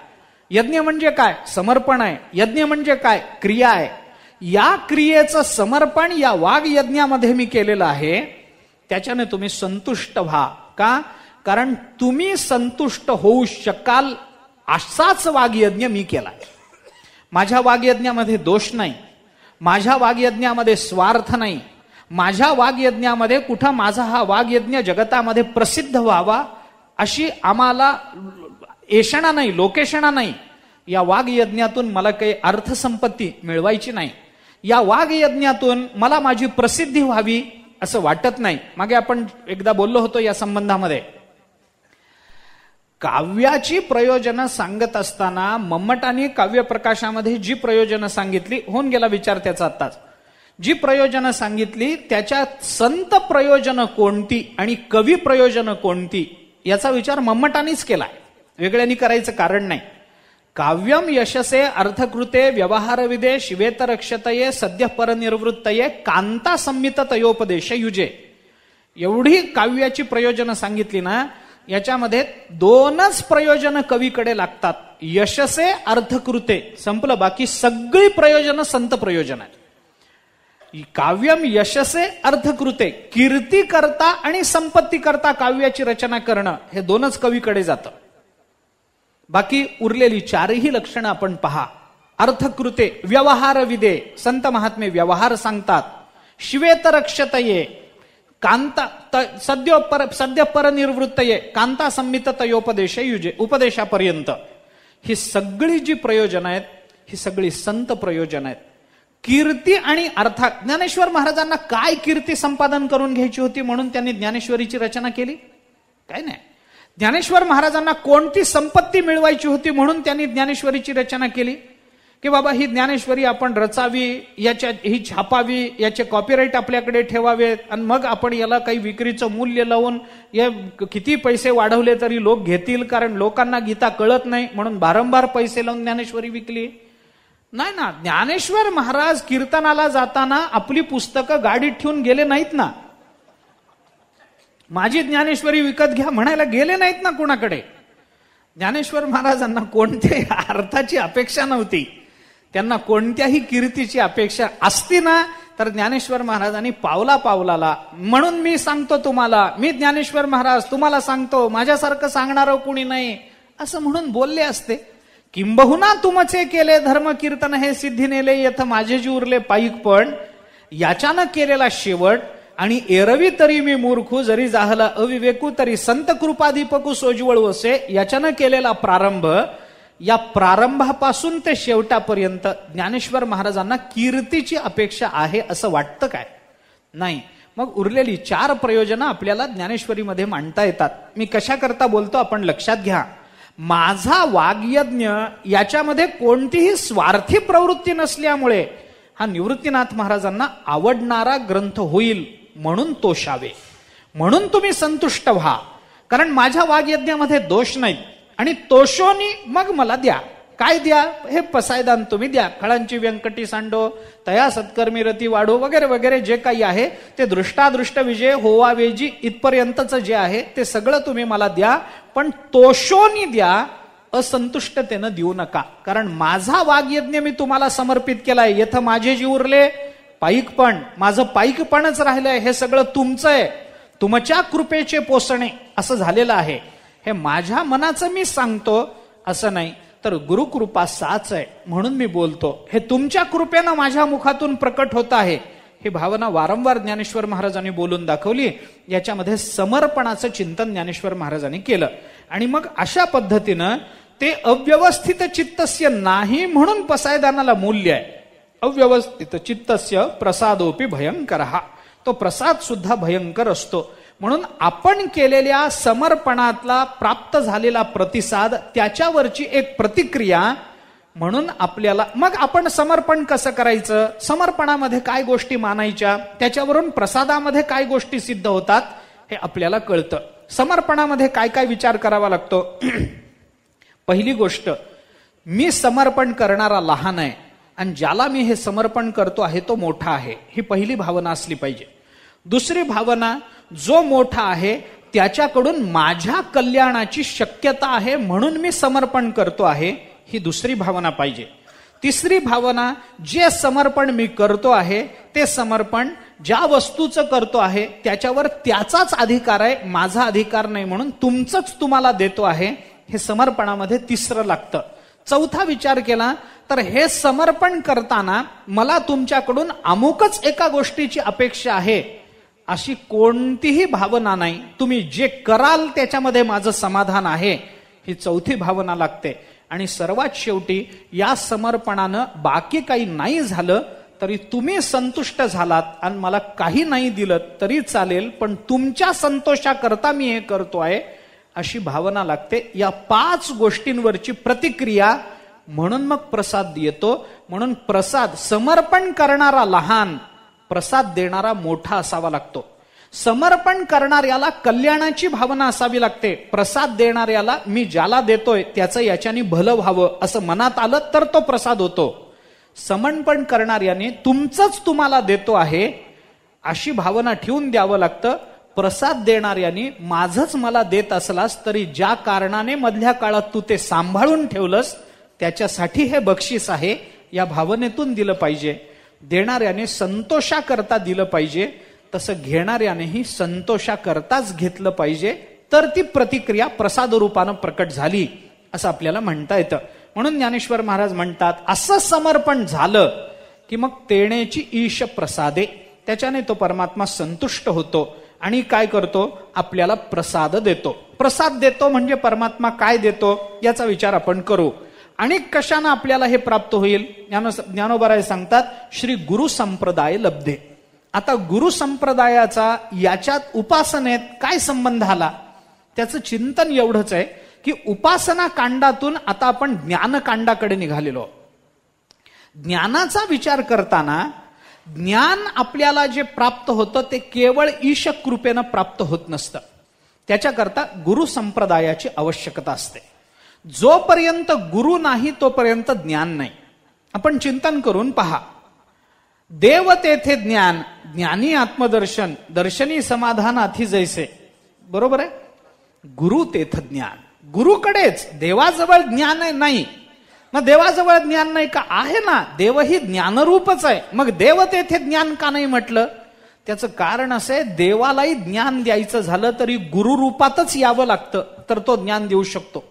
यज्ञ म्हणजे काय? समर्पण आहे. यज्ञ म्हणजे काय? क्रिया आहे. या क्रियेचं समर्पण या वाग्यज्ञामध्ये मी केलेलं आहे. त्याच्याने तुम्ही संतुष्ट व्हा. का? कारण तुम्ही संतुष्ट होऊ शकाल असाच वाग्यज्ञ मी केलाय. माझ्या वाग्यज्ञामध्ये दोष नाही. माझ्या वाग्यज्ञामध्ये स्वार्थ नाही. माझ्या वाग्यज्ञामध्ये कुठं माझा हा वाग्यज्ञ जगतामध्ये प्रसिद्ध व्हावा अशी आम्हाला एषणा नाही, लोकेशणा नाही. या वाग्यज्ञातून मला काही अर्थसंपत्ती मिळवायची नाही. या वाग्यज्ञातून मला माझी प्रसिद्धी व्हावी असं वाटत नाही. मागे आपण एकदा बोललो होतो या संबंधामध्ये. काव्याची प्रयोजनं सांगत असताना मम्मटाने काव्यप्रकाशामध्ये जी प्रयोजनं सांगितली, होऊन गेला विचार त्याचा आत्ताच, जी प्रयोजनं सांगितली त्याच्यात संत प्रयोजनं कोणती आणि कवी प्रयोजनं कोणती याचा विचार मम्मटानेच केलाय. वेगळ्यांनी करायचं कारण नाही. काव्यम यशसे अर्थकृते व्यवहारविदे शिवेतरक्षतये सद्य परनिर्वृत्तये कांता संमित तयोपदेश युजे. एवढी काव्याची प्रयोजनं सांगितली ना, याच्यामध्ये 2च प्रयोजनं कवीकडे लागतात. यशसे अर्थकृते संपलं, बाकी सगळी प्रयोजनं संत प्रयोजन आहेत. काव्यम यशसे अर्थकृते, कीर्ती करता आणि संपत्ती करता काव्याची रचना करणं, हे 2च कवीकडे जातं. बाकी उरलेली 4ही लक्षणं आपण पहा. अर्थकृते, व्यवहार विदे, संत महात्मे व्यवहार सांगतात. शिवेतरक्षतये, कांता सद्य परनिर्वृत्तये, कांता संमित तयोपदेश युजे, उपदेशापर्यंत. ही सगळी जी प्रयोजन आहेत, ही सगळी संत प्रयोजन आहेत. कीर्ती आणि अर्थात ज्ञानेश्वर महाराजांना काय कीर्ती संपादन करून घ्यायची होती म्हणून त्यांनी ज्ञानेश्वरीची रचना केली? काय नाही. ज्ञानेश्वर महाराजांना कोणती संपत्ती मिळवायची होती म्हणून त्यांनी ज्ञानेश्वरीची रचना केली? की बाबा ही ज्ञानेश्वरी आपण रचावी, ही छापावी, याचे कॉपीराईट आपल्याकडे ठेवावेत आणि मग आपण याला काही विक्रीचं मूल्य लावून किती पैसे वाढवले तरी लोक घेतील, कारण लोकांना गीता कळत नाही म्हणून वारंवार पैसे लावून ज्ञानेश्वरी विकली? नाही ना. ज्ञानेश्वर महाराज कीर्तनाला जाताना आपली पुस्तकं गाडीत ठेवून गेले नाहीत ना. माझी ज्ञानेश्वरी विकत घ्या म्हणायला गेले नाहीत ना कुणाकडे. ज्ञानेश्वर महाराजांना कोणत्याही अर्थाची अपेक्षा नव्हती, त्यांना कोणत्याही कीर्तीची अपेक्षा असती ना तर ज्ञानेश्वर महाराजांनी पावला पावलाला, म्हणून मी सांगतो तुम्हाला, मी ज्ञानेश्वर महाराज तुम्हाला सांगतो, माझ्यासारखं सांगणारं कुणी नाही असं म्हणून बोलले असते. किंबहुना तुमचे केले धर्म कीर्तन हे सिद्धी नेले, यथ माझे जी उरले पाईक पण, याच्यानं केलेला शेवट आणि एरवी तरी मी मूर्खू, जरी जाहला अविवेकू तरी संत कृपादीपकू सोजवळू असे, याच्यानं केलेला प्रारंभ, या प्रारंभापासून ते शेवटापर्यंत ज्ञानेश्वर महाराजांना कीर्तीची अपेक्षा आहे असं वाटतं काय? नाही. मग उरलेली 4 प्रयोजनं आपल्याला ज्ञानेश्वरीमध्ये मांडता येतात. मी कशा करता बोलतो आपण लक्षात घ्या. माझा वाग्यज्ञ याच्यामध्ये कोणतीही स्वार्थी प्रवृत्ती नसल्यामुळे हा निवृत्तीनाथ महाराजांना आवडणारा ग्रंथ होईल म्हणून तोषावे, म्हणून तुम्ही संतुष्ट व्हा, कारण माझ्या वाग्यज्ञामध्ये दोष नाहीत. आणि तोषोनी मग मला द्या. काय द्या? हे पसायदान तुम्ही द्या. खळांची व्यंकटी सांडो, तया सत्कर्मी रती वाढो, वगैरे वगैरे जे काही आहे ते दृष्टादृष्ट विजय होवा वेजी इथपर्यंतच जे आहे ते सगळं तुम्ही मला द्या, पण तोषोनी द्या, असंतुष्टतेनं देऊ नका. कारण माझा वाग्यज्ञ मी तुम्हाला समर्पित केलाय. यथ माझे जी उरले पाईकपण, माझं पाईकपणच राहिलंय, हे सगळं तुमचं आहे, तुमच्या कृपेचे पोसणे असं झालेलं आहे. हे माझ्या मनाचं मी सांगतो असं नाही, तर गुरुकृपा साच आहे म्हणून मी बोलतो. हे तुमच्या कृपेनं माझ्या मुखातून प्रकट होत आहे. ही भावना वारंवार ज्ञानेश्वर महाराजांनी बोलून दाखवली. याच्यामध्ये समर्पणाचं चिंतन ज्ञानेश्वर महाराजांनी केलं. आणि मग अशा पद्धतीनं ते अव्यवस्थित चित्तस्य नाही म्हणून पसायदानाला मूल्य आहे. अव्यवस्थित चित्तस्य प्रसादोपी भयंकर, हा तो प्रसाद सुद्धा भयंकर असतो. म्हणून आपण केलेल्या समर्पणातला प्राप्त झालेला प्रतिसाद, त्याच्यावरची एक प्रतिक्रिया म्हणून आपल्याला, मग आपण समर्पण कसं करायचं, समर्पणामध्ये काय गोष्टी मानायच्या, त्याच्यावरून प्रसादामध्ये काय गोष्टी सिद्ध होतात हे आपल्याला कळतं. समर्पणामध्ये काय काय विचार करावा लागतो. पहिली गोष्ट, मी समर्पण करणारा लहान आहे आणि ज्याला मी हे समर्पण करतो आहे तो मोठा आहे, ही पहिली भावना असली पाहिजे. दुसरी भावना, जो मोठा आहे त्याच्याकडून माझ्या कल्याणाची शक्यता आहे म्हणून मी समर्पण करतो आहे, ही दुसरी भावना पाहिजे. तिसरी भावना, जे समर्पण मी करतो आहे ते समर्पण ज्या वस्तूचं करतो आहे त्याच्यावर त्याचाच अधिकार आहे, माझा अधिकार नाही, म्हणून तुमचंच तुम्हाला देतो आहे, हे समर्पणामध्ये तिसरं लागतं. चौथा विचार केला तर हे समर्पण करताना मला तुमच्याकडून अमुकच एका गोष्टीची अपेक्षा आहे अशी कोणतीही भावना नाही. तुम्ही जे कराल त्याच्यामध्ये माझं समाधान आहे, ही चौथी भावना लागते. आणि सर्वात शेवटी, या समर्पणानं बाकी काही नाही झालं तरी तुम्ही संतुष्ट झालात आणि मला काही नाही दिलं तरी चालेल, पण तुमच्या संतोषाकरता मी हे करतो आहे, अशी भावना लागते. या 5 गोष्टींवरची प्रतिक्रिया म्हणून मग प्रसाद येतो. म्हणून प्रसाद, समर्पण करणारा लहान, प्रसाद देणारा मोठा असावा लागतो. समर्पण करणाऱ्याला कल्याणाची भावना असावी लागते. प्रसाद देणाऱ्याला मी ज्याला देतोय त्याचं याच्याने भलं व्हावं असं मनात आलं तर तो प्रसाद होतो. समर्पण करणाऱ्याने तुमचंच तुम्हाला देतो आहे अशी भावना ठेवून द्यावं लागतं. प्रसाद देणाऱ्याने माझंच मला देत असलास तरी ज्या कारणाने मधल्या काळात तू ते सांभाळून ठेवलंस त्याच्यासाठी हे बक्षीस आहे या भावनेतून दिलं पाहिजे. देणाऱ्याने संतोषाकरता दिलं पाहिजे, तसं घेणाऱ्यानेही संतोषाकरताच घेतलं पाहिजे. तर ती प्रतिक्रिया प्रसाद रूपानं प्रकट झाली असं आपल्याला म्हणता येतं. म्हणून ज्ञानेश्वर महाराज म्हणतात असं समर्पण झालं की मग तेणेची ईश प्रसादे, त्याच्याने तो परमात्मा संतुष्ट होतो आणि काय करतो, आपल्याला प्रसाद देतो. प्रसाद देतो म्हणजे परमात्मा काय देतो याचा विचार आपण करू. आणि कशानं आपल्याला हे प्राप्त होईल. ज्ञानोबराय सांगतात श्री गुरु संप्रदाय लब्धे. आता गुरु संप्रदायाचा याच्यात उपासनेत काय संबंध आला, त्याचं चिंतन एवढंच आहे की उपासना कांडातून आता आपण ज्ञानकांडाकडे निघालेलो. ज्ञानाचा विचार करताना ज्ञान आपल्याला जे प्राप्त होतं ते केवळ ईश कृपेनं प्राप्त होत नसतं. त्याच्याकरता गुरु संप्रदायाची आवश्यकता असते. जोपर्यंत गुरु नाही तोपर्यंत ज्ञान नाही. आपण चिंतन करून पहा. देव तेथे ज्ञान, ज्ञानी आत्मदर्शन, दर्शनी समाधान अथि जैसे. बरोबर आहे. गुरु तेथ ज्ञान, गुरुकडेच. देवाजवळ ज्ञान नाही. मग देवाजवळ ज्ञान नाही का, आहे ना, देवही ज्ञानरूपच आहे. मग देव तेथे ज्ञान का नाही म्हटलं, त्याचं कारण असं आहे देवालाही ज्ञान द्यायचं झालं तरी गुरुरूपातच यावं लागतं तर तो ज्ञान देऊ शकतो.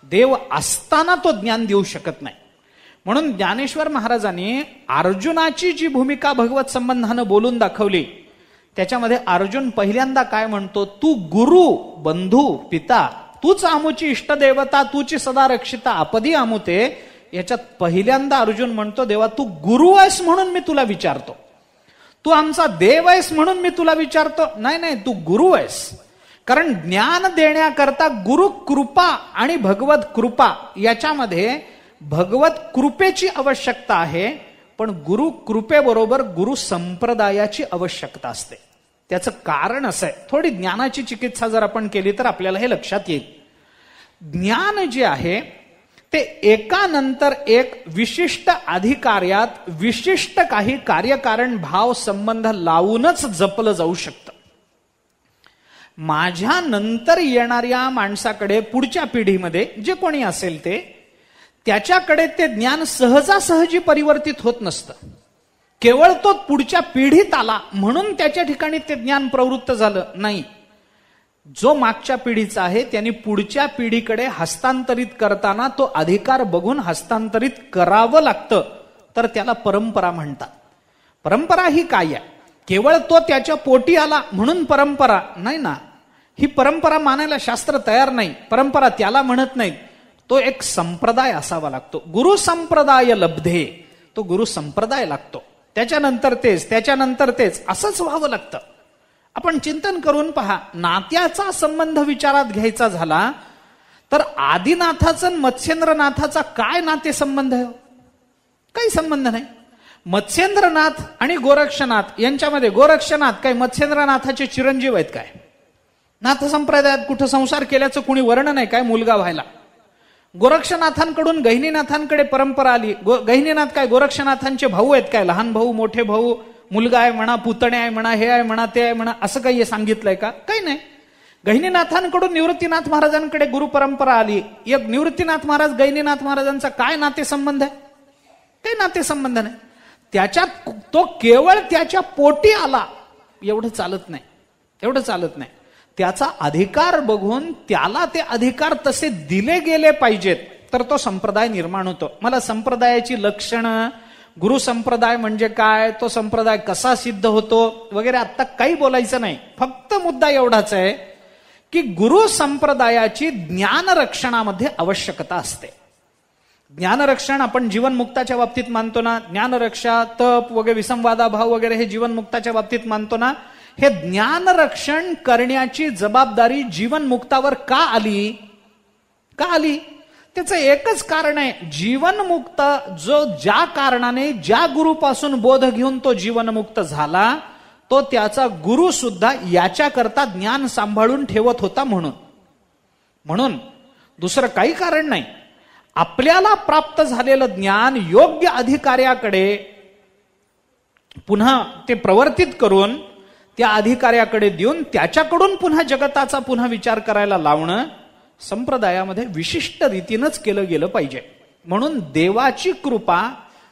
देव असताना तो ज्ञान देऊ शकत नाही. म्हणून ज्ञानेश्वर महाराजांनी अर्जुनाची जी भूमिका भगवत संबंधानं बोलून दाखवली त्याच्यामध्ये अर्जुन पहिल्यांदा काय म्हणतो, तू गुरु, बंधू, पिता, तूच आमुची इष्टदेवता, तूची सदा रक्षिता, आपदी आमुते. याच्यात पहिल्यांदा अर्जुन म्हणतो देवा तू गुरु आहेस म्हणून मी तुला विचारतो, तू आमचा देव आहेस म्हणून मी तुला विचारतो. नाही, तू गुरु आहेस. कारण ज्ञान देण्याकरता गुरु कृपा आणि भगवत कृपा याच्यामध्ये भगवत कृपेची आवश्यकता आहे, पण गुरु कृपेबरोबर गुरु संप्रदायाची आवश्यकता असते. त्याचं कारण असं आहे, थोडी ज्ञानाची चिकित्सा जर आपण केली तर आपल्याला हे लक्षात येईल. ज्ञान जे आहे ते एकानंतर एक विशिष्ट अधिकार्यात विशिष्ट काही कार्यकारण भाव संबंध लावूनच जपलं जाऊ शकतं. माझ्या नंतर येणाऱ्या माणसाकडे पुढच्या पिढीमध्ये जे कोणी असेल ते त्याच्याकडे ते ज्ञान सहजासहजी परिवर्तित होत नसतं. केवळ तो पुढच्या पिढीत आला म्हणून त्याच्या ठिकाणी ते ज्ञान प्रवृत्त झालं नाही. जो मागच्या पिढीचा आहे त्यांनी पुढच्या पिढीकडे हस्तांतरित करताना तो अधिकार बघून हस्तांतरित करावं लागतं, तर त्याला परंपरा म्हणतात. परंपरा ही काय आहे, केवळ तो त्याच्या पोटी आला म्हणून परंपरा नाही ना. ही परंपरा मानायला शास्त्र तयार नाही. परंपरा त्याला म्हणत नाहीत. तो एक संप्रदाय असावा लागतो. गुरु संप्रदाय लब्धे, तो गुरु संप्रदाय लागतो. त्याच्यानंतर तेच असंच व्हावं लागतं. आपण चिंतन करून पहा. नात्याचा संबंध विचारात घ्यायचा झाला तर आदिनाथाचा आणि मत्स्येंद्रनाथाचा काय नाते संबंध आहे? काही संबंध नाही. मत्स्येंद्रनाथ आणि गोरक्षनाथ यांच्यामध्ये गोरक्षनाथ काय मत्स्येंद्रनाथाचे चिरंजीव आहेत काय? नाथ संप्रदायात कुठं संसार केल्याचं कुणी वर्णन आहे काय मुलगा व्हायला? गोरक्षनाथांकडून गहिनीनाथांकडे परंपरा आली. गहिनीनाथ काय गोरक्षनाथांचे भाऊ आहेत काय? लहान भाऊ, मोठे भाऊ, मुलगा आहे म्हणा, पुतणे आहे म्हणा, हे आहे म्हणा, ते आहे म्हणा, असं काही सांगितलंय का? काही नाही. गहिनीनाथांकडून निवृत्तीनाथ महाराजांकडे गुरु परंपरा आली. एक निवृत्तीनाथ महाराज गहिनीनाथ महाराजांचा काय नातेसंबंध आहे? काही नातेसंबंध नाही. त्याच्यात तो केवळ त्याच्या पोटी आला एवढं चालत नाही. त्याचा अधिकार बघून त्याला ते अधिकार तसे दिले गेले पाहिजेत तर तो संप्रदाय निर्माण होतो. मला संप्रदायाची लक्षणं, गुरु संप्रदाय म्हणजे काय, तो संप्रदाय कसा सिद्ध होतो वगैरे आता काही बोलायचं नाही. फक्त मुद्दा एवढाच आहे की गुरु संप्रदायाची ज्ञानरक्षणामध्ये आवश्यकता असते. ज्ञानरक्षण आपण जीवनमुक्ताच्या बाबतीत मानतो ना, ज्ञानरक्षा, तप वगैरे, विसंवादाभाव वगैरे हे जीवनमुक्ताच्या बाबतीत मानतो ना. हे ज्ञानरक्षण करण्याची जबाबदारी जीवनमुक्तावर का आली? त्याचं एकच कारण आहे. जीवनमुक्त जो ज्या कारणाने ज्या गुरुपासून बोध घेऊन तो जीवनमुक्त झाला तो त्याचा गुरु सुद्धा याच्याकरता ज्ञान सांभाळून ठेवत होता म्हणून दुसरं काही कारण नाही. आपल्याला प्राप्त झालेलं ज्ञान योग्य अधिकाऱ्याकडे पुन्हा ते प्रवर्तित करून त्या अधिकाऱ्याकडे देऊन त्याच्याकडून पुन्हा जगताचा पुन्हा विचार करायला लावणं संप्रदायामध्ये विशिष्ट रीतीनंच केलं गेलं पाहिजे. म्हणून देवाची कृपा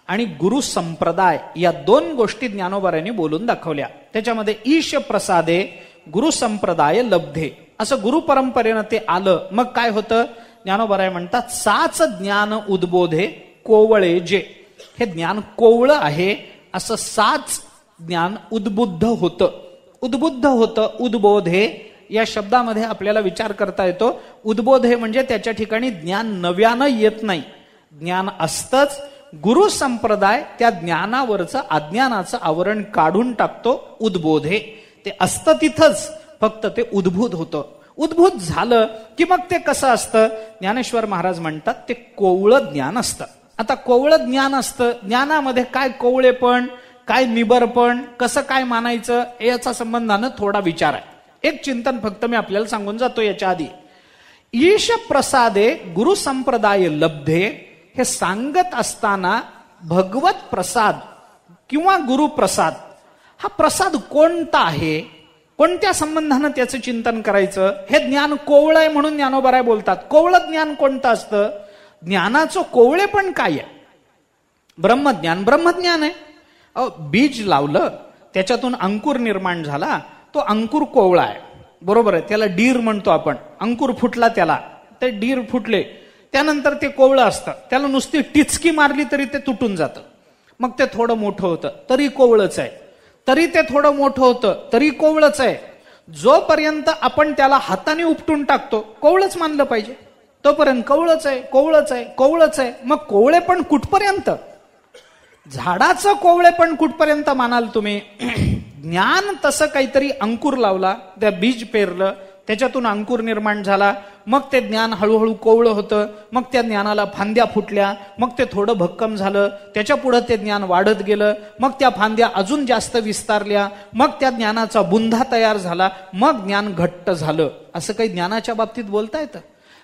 आणि गुरु संप्रदाय या दोन गोष्टी ज्ञानोबाऱ्यांनी बोलून दाखवल्या. त्याच्यामध्ये ईश प्रसादे गुरु संप्रदाय लब्धे असं गुरु परंपरेनं ते आलं. मग काय होतं? ज्ञानोबाराय म्हणतात साच ज्ञान उद्बोधे कोवळे जे. हे ज्ञान कोवळं आहे असं साच ज्ञान उद्बुद्ध होतं. उद्बोधे या शब्दामध्ये आपल्याला विचार करता येतो. उद्बोधे म्हणजे त्याच्या ठिकाणी ज्ञान नव्यानं येत नाही, ज्ञान असतंच. गुरु संप्रदाय त्या ज्ञानावरचं अज्ञानाचं आवरण काढून टाकतो. उद्बोधे ते असतं तिथंच, फक्त ते उद्भूत होतं. उद्भूत झालं की मग ते कसं असतं? ज्ञानेश्वर महाराज म्हणतात ते कोवळं ज्ञान असतं. आता कोवळं ज्ञान असतं, ज्ञानामध्ये काय कोवळेपण, काय निबरपण, कसं काय मानायचं याचा संबंधानं थोडा विचार आहे. एक चिंतन फक्त मी आपल्याला सांगून जातो याच्या आधी. ईश प्रसादे गुरु संप्रदाय लब्धे हे सांगत असताना भगवत प्रसाद किंवा गुरुप्रसाद हा प्रसाद कोणता आहे, कोणत्या संबंधानं त्याचं चिंतन करायचं? हे ज्ञान कोवळं आहे म्हणून ज्ञानोबाराय बोलतात. कोवळं ज्ञान कोणतं असतं? ज्ञानाचं कोवळेपण काय आहे? ब्रह्मज्ञान आहे. बीज लावलं, त्याच्यातून अंकुर निर्माण झाला, तो अंकुर कोवळा आहे, बरोबर आहे. त्याला डीर म्हणतो आपण. अंकुर फुटला, त्याला ते डीर फुटले, त्यानंतर ते कोवळं असतं. त्याला नुसती टिचकी मारली तरी ते तुटून जातं. मग ते थोडं मोठं होतं तरी कोवळच आहे, तरी ते थोडं मोठं होतं तरी कोवळच आहे. जोपर्यंत आपण त्याला हाताने उपटून टाकतो कोवळच मानलं पाहिजे, तोपर्यंत कोवळच आहे. मग कोवळेपण कुठपर्यंत? झाडाचं कोवळेपण कुठपर्यंत मानाल तुम्ही? ज्ञान तसं काहीतरी अंकुर लावला, त्या बीज पेरलं, त्याच्यातून अंकुर निर्माण झाला, मग ते ज्ञान हळूहळू कोवळं होतं. मग त्या ज्ञानाला फांद्या फुटल्या, मग ते थोडं भक्कम झालं, त्याच्या पुढे ते ज्ञान वाढत गेलं, मग त्या फांद्या अजून जास्त विस्तारल्या, मग त्या ज्ञानाचा बुंधा तयार झाला, मग ज्ञान घट्ट झालं. असं काही ज्ञानाच्या बाबतीत बोलता येतं?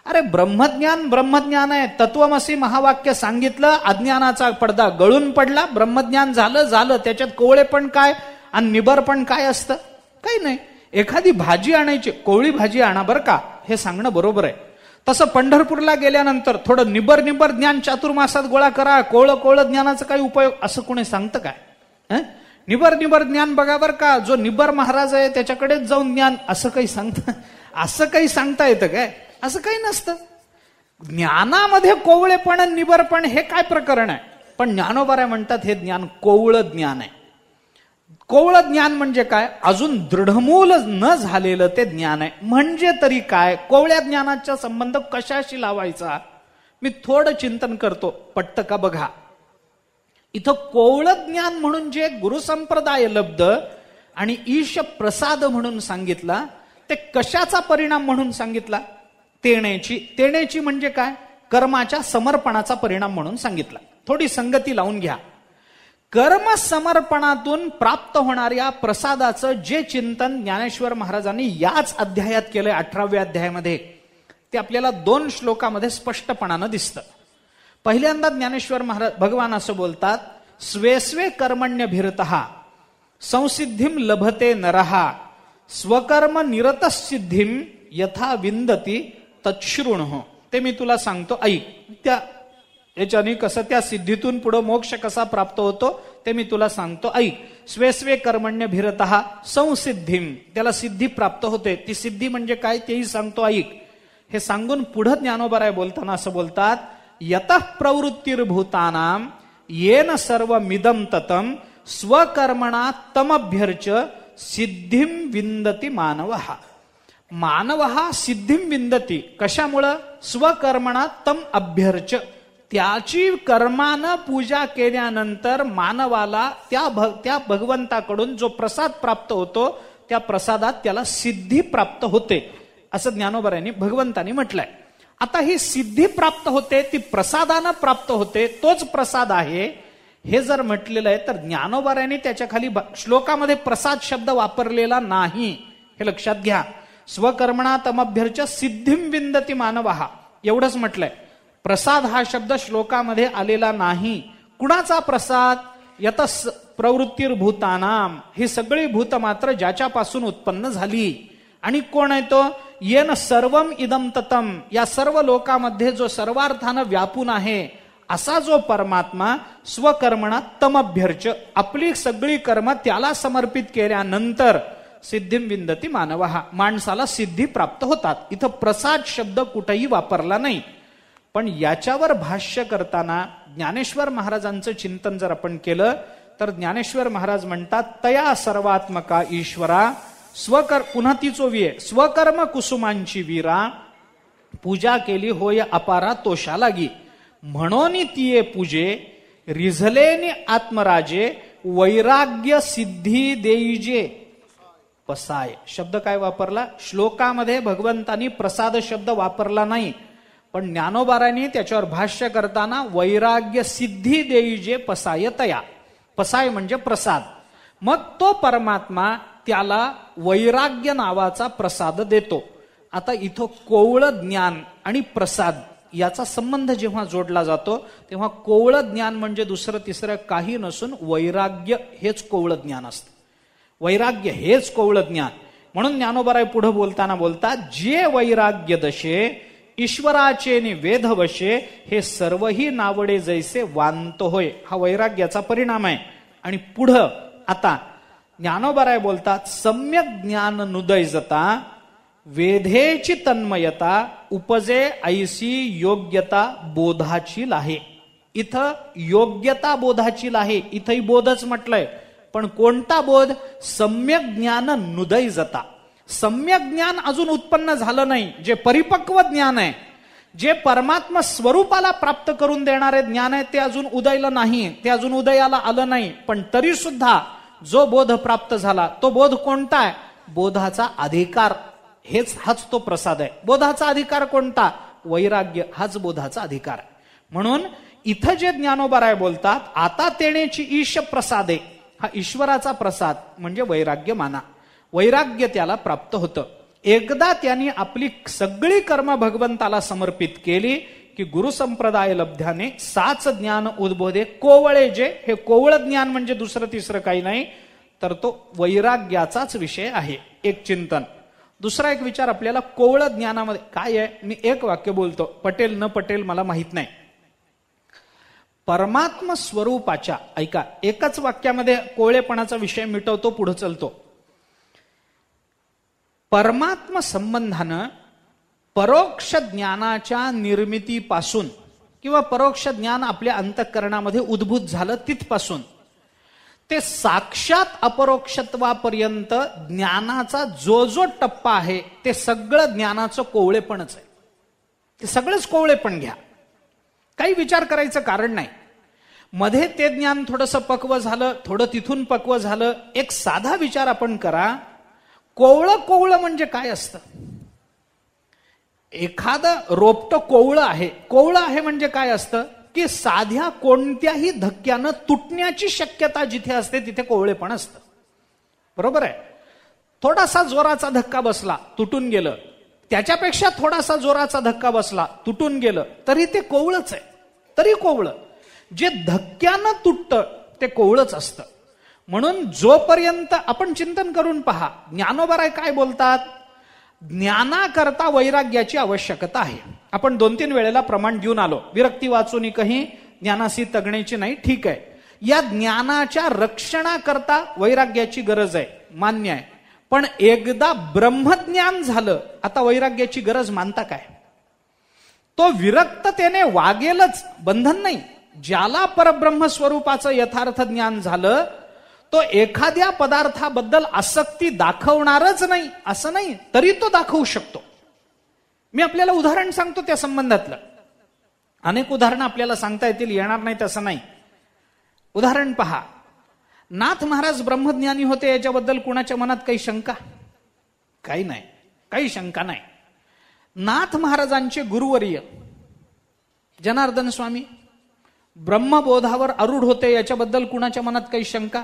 अरे ब्रह्मज्ञान आहे. तत्वमसी महावाक्य सांगितलं, अज्ञानाचा पडदा गळून पडला, ब्रह्मज्ञान झालं. त्याच्यात कोवळेपण काय आणि निबरपण काय असतं? काही नाही. एखादी भाजी आणायची, कोवळी भाजी आणा बरं का, हे सांगणं बरोबर आहे. तसं पंढरपूरला गेल्यानंतर थोडं निबर ज्ञान चातुर्मासात गोळा करा, कोवळं ज्ञानाचा काही उपयोग, असं कोणी सांगतं काय? निबर ज्ञान बघा बरं का, जो निबर महाराज आहे त्याच्याकडेच जाऊन ज्ञान, असं काही सांगता येतं काय? असं काही नसतं. ज्ञानामध्ये कोवळेपण आणि निबरपण हे काय प्रकरण आहे? पण ज्ञानोबाराय म्हणतात हे ज्ञान कोवळं ज्ञान आहे. कोवळं ज्ञान म्हणजे काय? अजून दृढमूल न झालेलं ते ज्ञान आहे. म्हणजे तरी काय? कोवळ्या ज्ञानाचा संबंध कशाशी लावायचा? मी थोडं चिंतन करतो, पटतं का बघा. इथं कोवळं ज्ञान म्हणून जे गुरुसंप्रदाय लब्ध आणि ईश प्रसाद म्हणून सांगितला, ते कशाचा परिणाम म्हणून सांगितला? तेण्याची म्हणजे काय? कर्माच्या समर्पणाचा परिणाम म्हणून सांगितला. थोडी संगती लावून घ्या. कर्म समर्पणातून प्राप्त होणाऱ्या प्रसादाचं जे चिंतन ज्ञानेश्वर महाराजांनी याच अध्यायात केलंय, 18व्या अध्यायामध्ये, ते आपल्याला 2 श्लोकामध्ये स्पष्टपणानं दिसतं. पहिल्यांदा ज्ञानेश्वर महाराज भगवान असं बोलतात, स्वे कर्मण्यभिरतः संसिद्धिम लभते नरहा स्वकर्म निरतसिद्धीम यथा विंदती तच्छृणुः. ते मी तुला सांगतो, ऐक. त्या याच्याने कसं त्या सिद्धीतून पुढे मोक्ष कसा प्राप्त होतो ते मी तुला सांगतो, ऐक. स्वे कर्मण्यभिरतः संसिद्धीम, त्याला सिद्धी प्राप्त होते. ती सिद्धी म्हणजे काय तेही सांगतो, ऐक. हे सांगून पुढे ज्ञानोबाराय बोलताना असं बोलतात, यतः प्रवृत्तिर्भूतानां येन सर्वमिदं ततं स्वकर्मणा तमभ्यर्च सिद्धीम विंदती मानवः. मानवः सिद्धीम विंदती कशामुळं? स्वकर्मणा तम अभ्यर्च. त्याची कर्मानं पूजा केल्यानंतर मानवाला त्या भगवंताकडून जो प्रसाद प्राप्त होतो, त्या प्रसादात त्याला सिद्धी प्राप्त होते, असं ज्ञानोबारायांनी भगवंतांनी म्हटलंय. आता ही सिद्धी प्राप्त होते, ती प्रसादानं प्राप्त होते. तोच प्रसाद आहे हे जर म्हटलेलं आहे तर ज्ञानोबारायांनी त्याच्या खाली श्लोकामध्ये प्रसाद शब्द वापरलेला नाही, हे लक्षात घ्या. स्वकर्मणा तमभ्यर्च सिद्धिम विंदती मानवहा एवढंच म्हटलंय. प्रसाद हा शब्द श्लोकामध्ये आलेला नाही. कुणाचा प्रसाद? यत प्रवृत्तीर्भूतानाम, ही सगळी भूत मात्र ज्याच्यापासून उत्पन्न झाली. आणि कोण आहे तो? येन सर्वम इदम ततम, या सर्व लोकामध्ये जो सर्वार्थानं व्यापून आहे असा जो परमात्मा स्वकर्मणा तमभ्यर्च, आपली सगळी कर्म त्याला समर्पित केल्यानंतर सिद्धिम विंदती मानवहा, माणसाला सिद्धी प्राप्त होतात. इथं प्रसाद शब्द कुठेही वापरला नाही. पण याच्यावर भाष्य करताना ज्ञानेश्वर महाराजांचं चिंतन जर आपण केलं तर ज्ञानेश्वर महाराज म्हणतात, तया सर्वात्मका ईश्वरा पुन्हा ती चोवी आहे, स्वकर्म कुसुमांची वीरा पूजा केली होय अपारा तोषा लागी, म्हणून तिये पूजे रिझलेनी आत्मराजे वैराग्य सिद्धी देईजे पसाय. शब्द काय वापरला? श्लोकामध्ये भगवंतांनी प्रसाद शब्द वापरला नाही, पण ज्ञानोबारांनी त्याच्यावर भाष्य करताना वैराग्य सिद्धी देईजे पसाय तया, पसाय म्हणजे प्रसाद. मग तो परमात्मा त्याला वैराग्य नावाचा प्रसाद देतो. आता इथं कोवळं ज्ञान आणि प्रसाद याचा संबंध जेव्हा जोडला जातो तेव्हा कोवळं ज्ञान म्हणजे दुसरं तिसरं काही नसून वैराग्य हेच कोवळं ज्ञान असतं. वैराग्य हेच कोवळं ज्ञान. म्हणून ज्ञानोबाराय पुढे बोलताना बोलतात, जे वैराग्य दशे ईश्वराचे नि वेधवशे, हे सर्वही नावडे जैसे वांत होय. हा वैराग्याचा परिणाम आहे. आणि पुढं आता ज्ञानोबाराय बोलतात, सम्यक ज्ञान नुदैजता वेधेची तन्मयता उपजे ऐसी योग्यता बोधाची लाहे. इथं योग्यता बोधाची लाहे, इथंही बोधच म्हटलंय. पण कोणता बोध? सम्यक ज्ञान नुदैजता. सम्यक ज्ञान अजून उत्पन्न झालं नाही, जे परिपक्व ज्ञान आहे, जे परमात्मा स्वरूपाला प्राप्त करून देणारे ज्ञान आहे, ते अजून उदयलं नाही, ते अजून उदयाला आलं नाही. पण तरी सुद्धा जो बोध प्राप्त झाला तो बोध कोणता आहे? बोधाचा अधिकार, हाच तो प्रसाद आहे. बोधाचा अधिकार कोणता? वैराग्य, हाच बोधाचा अधिकार आहे. म्हणून इथं जे ज्ञानोबाराय बोलतात, आता तेणेची ईश प्रसादे, हा ईश्वराचा प्रसाद म्हणजे वैराग्य माना. वैराग्य त्याला प्राप्त होतं. एकदा त्यांनी आपली सगळी कर्म भगवंताला समर्पित केली की गुरुसंप्रदाय लब्ध्याने साच ज्ञान उद्बोधे कोवळे जे. हे कोवळ ज्ञान म्हणजे दुसरं तिसरं काही नाही, तर तो वैराग्याचाच विषय आहे. एक चिंतन. दुसरा एक विचार आपल्याला कोवळ ज्ञानामध्ये काय आहे. मी एक वाक्य बोलतो, पटेल न पटेल मला माहित नाही. परमात्मा स्वरूपाच्या, ऐका, एकच वाक्यामध्ये कोवळेपणाचा विषय मिटवतो, पुढे चलतो. परमात्मा संबंधानं परोक्ष ज्ञानाच्या निर्मितीपासून किंवा परोक्ष ज्ञान आपल्या अंतःकरणामध्ये उद्भूत झालं तिथपासून ते साक्षात अपरोक्षत्वापर्यंत ज्ञानाचा जो जो टप्पा आहे ते सगळं ज्ञानाचं कोवळेपणच आहे. ते सगळंच कोवळेपण घ्या, काही विचार करायचं कारण नाही. मध्ये ते ज्ञान थोडंसं पक्व झालं, थोडं तिथून पक्व झालं. एक साधा विचार आपण करा, कोवळं म्हणजे काय असतं? एखादं रोपटं कोवळं आहे. कोवळं आहे म्हणजे काय असतं की साध्या कोणत्याही धक्क्यानं तुटण्याची शक्यता जिथे असते तिथे कोवळेपण असतं. बरोबर आहे? थोडासा जोराचा धक्का बसला, तुटून गेलं. त्याच्यापेक्षा थोडासा जोराचा धक्का बसला, तुटून गेलं, तरी ते कोवळच आहे. तरी कोवळं. जे धक्क्यानं तुटतं ते कोवळच असतं. म्हणून जोपर्यंत आपण चिंतन करून पहा, ज्ञानोबाराय काय बोलतात? ज्ञानाकरता वैराग्याची आवश्यकता आहे. आपण 2-3 वेळेला प्रमाण घेऊन आलो. विरक्ती वाचून कही ज्ञानासी तगण्याची नाही, ठीक आहे. या ज्ञानाच्या रक्षणाकरता वैराग्याची गरज आहे, मान्य आहे. पण एकदा ब्रह्मज्ञान झालं, आता वैराग्याची गरज मानता काय? तो विरक्ततेने वागेलच, बंधन नाही. ज्याला परब्रह्म स्वरूपाचं यथार्थ ज्ञान झालं तो एखाद्या पदार्थाबद्दल आसक्ती दाखवणारच नाही असं नाही, तरी तो दाखवू शकतो. मी आपल्याला उदाहरण सांगतो त्या संबंधातलं. अनेक उदाहरणं आपल्याला सांगता येतील, येणार नाही तसं नाही. उदाहरण पहा, नाथ महाराज ब्रह्मज्ञानी होते याच्याबद्दल कुणाच्या मनात काही शंका? काही नाही, काही शंका नाही. नाथ महाराजांचे गुरुवर्य जनार्दन स्वामी ब्रह्मबोधावर आरूढ होते, याच्याबद्दल कुणाच्या मनात काही शंका?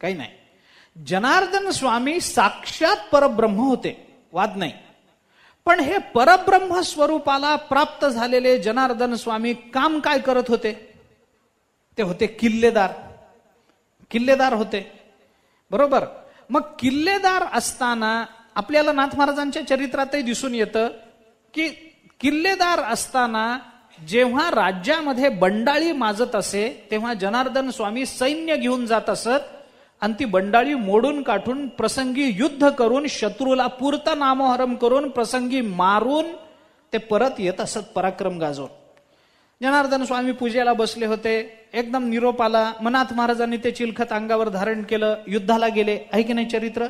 काही नाही. जनार्दन स्वामी साक्षात परब्रह्म होते, वाद नाही. पण हे परब्रह्म स्वरूपाला प्राप्त झालेले जनार्दन स्वामी काम काय करत होते? ते होते किल्लेदार. किल्लेदार होते, बरोबर. मग किल्लेदार असताना आपल्याला नाथ महाराजांच्या चरित्रातही दिसून येतं की किल्लेदार असताना जेव्हा राज्यामध्ये बंडाळी माजत असे तेव्हा जनार्दन स्वामी सैन्य घेऊन जात असत आणि ती बंडाळी मोडून काढून प्रसंगी युद्ध करून शत्रूला पुरत नामोहरम करून प्रसंगी मारून ते परत येत असत पराक्रम गाजवून. जनार्दन स्वामी पूजेला बसले होते, एकदम निरोप आला. नाथ महाराजांनी ते चिलखत अंगावर धारण केलं, युद्धाला गेले. आहे की नाही चरित्र?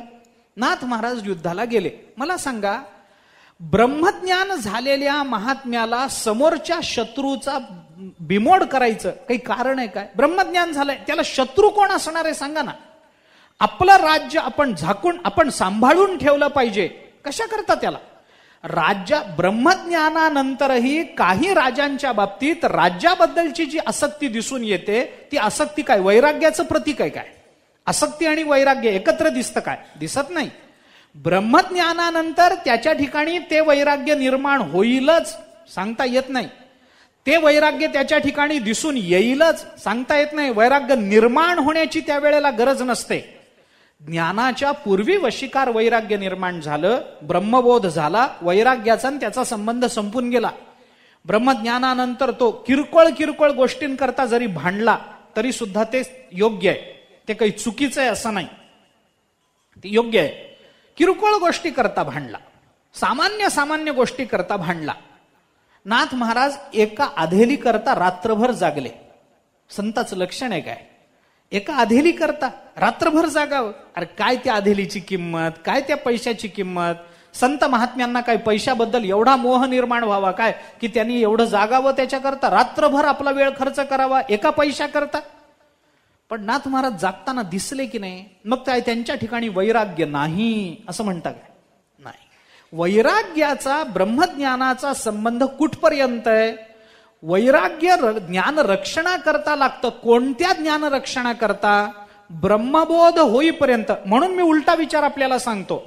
नाथ महाराज युद्धाला गेले. मला सांगा, ब्रह्मज्ञान झालेल्या महात्म्याला समोरच्या शत्रूचा बिमोड करायचं काही कारण आहे काय? ब्रह्मज्ञान झालंय, त्याला शत्रू कोण असणार आहे सांगा ना. आपलं राज्य आपण झाकून आपण सांभाळून ठेवलं पाहिजे. कशा करता त्याला? राज्य ब्रह्मज्ञानानंतरही काही राजांच्या बाबतीत राज्याबद्दलची जी आसक्ती दिसून येते ती आसक्ती काय? वैराग्याचं प्रतीक आहे काय? आसक्ती आणि वैराग्य एकत्र दिसतं काय? दिसत नाही. ब्रह्मज्ञानानंतर त्याच्या ठिकाणी ते वैराग्य निर्माण होईलच सांगता येत नाही. ते वैराग्य त्याच्या ठिकाणी दिसून येईलच सांगता येत नाही. वैराग्य निर्माण होण्याची त्यावेळेला गरज नसते. ज्ञानाच्या पूर्वी वशिकार वैराग्य निर्माण झालं, ब्रह्मबोध झाला, वैराग्याचा त्याचा संबंध संपून गेला. ब्रह्मज्ञानानंतर तो किरकोळ किरकोळ गोष्टींकरता जरी भांडला तरी सुद्धा ते योग्य आहे, ते काही चुकीचं आहे असं नाही, ते योग्य आहे. किरकोळ गोष्टी करता भांडला, सामान्य सामान्य गोष्टी करता भांडला. नाथ महाराज एका अधेली करता रात्रभर जागले. संताचं लक्षण आहे काय? एका अधेली करता रात्रभर जागावं. अरे काय त्या अधेलीची किंमत, काय त्या पैशाची किंमत? संत महात्म्यांना काय पैशाबद्दल एवढा मोह निर्माण व्हावा काय की त्यांनी एवढं जागावं त्याच्याकरता, रात्रभर आपला वेळ खर्च करावा एका पैशा करता? पण नाथ महाराज जागताना दिसले की नाही? मग काय त्यांच्या ठिकाणी वैराग्य नाही असं म्हणता काय? नाही. वैराग्याचा ब्रह्मज्ञानाचा संबंध कुठपर्यंत आहे? वैराग्य ज्ञान रक्षणाकरता लागतं. कोणत्या ज्ञान रक्षणाकरता? ब्रह्मबोध होईपर्यंत. म्हणून मी उलटा विचार आपल्याला सांगतो.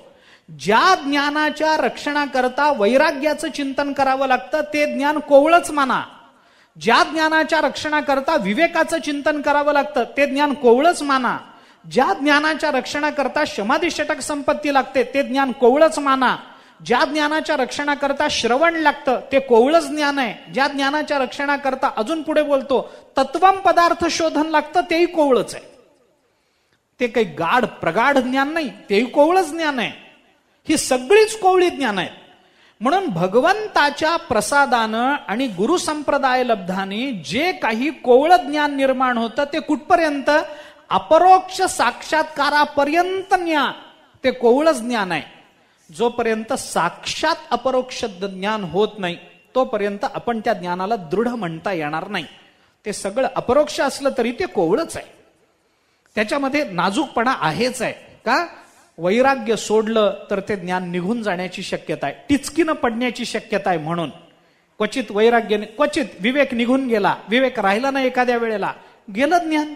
ज्या ज्ञानाच्या रक्षणाकरता वैराग्याचं चिंतन करावं लागतं ते ज्ञान कोवळच माना. ज्या ज्ञानाच्या रक्षणाकरता विवेकाचं चिंतन करावं लागतं ते ज्ञान कोवळच माना. ज्या ज्ञानाच्या रक्षणाकरता समाधी षटक संपत्ती लागते ते ज्ञान कोवळच माना. ज्या ज्ञानाच्या रक्षणाकरता श्रवण लागतं ते कोवळच ज्ञान आहे. ज्या ज्ञानाच्या रक्षणाकरता अजून पुढे बोलतो तत्वम पदार्थ शोधन लागतं तेही कोवळच आहे. ते काही गाढ प्रगाढ ज्ञान नाही, तेही कोवळच ज्ञान आहे. ही सगळीच कोवळी ज्ञान आहेत. म्हणून भगवंताच्या प्रसादानं आणि गुरु संप्रदाय लब्धाने जे काही कोवळ ज्ञान निर्माण होतं ते कुठपर्यंत? अपरोक्ष साक्षात्कारापर्यंत ज्ञान ते कोवळच ज्ञान आहे. जोपर्यंत साक्षात अपरोक्ष ज्ञान होत नाही तोपर्यंत आपण त्या ज्ञानाला दृढ म्हणता येणार नाही. ते सगळं अपरोक्ष असलं तरी ते कोवळच आहे. त्याच्यामध्ये नाजूकपणा आहेच आहे. का? वैराग्य सोडलं तर ते ज्ञान निघून जाण्याची शक्यता आहे, टिचकीनं पडण्याची शक्यता आहे. म्हणून क्वचित वैराग्य, क्वचित विवेक निघून गेला, विवेक राहिला नाही एखाद्या वेळेला, गेलं ज्ञान,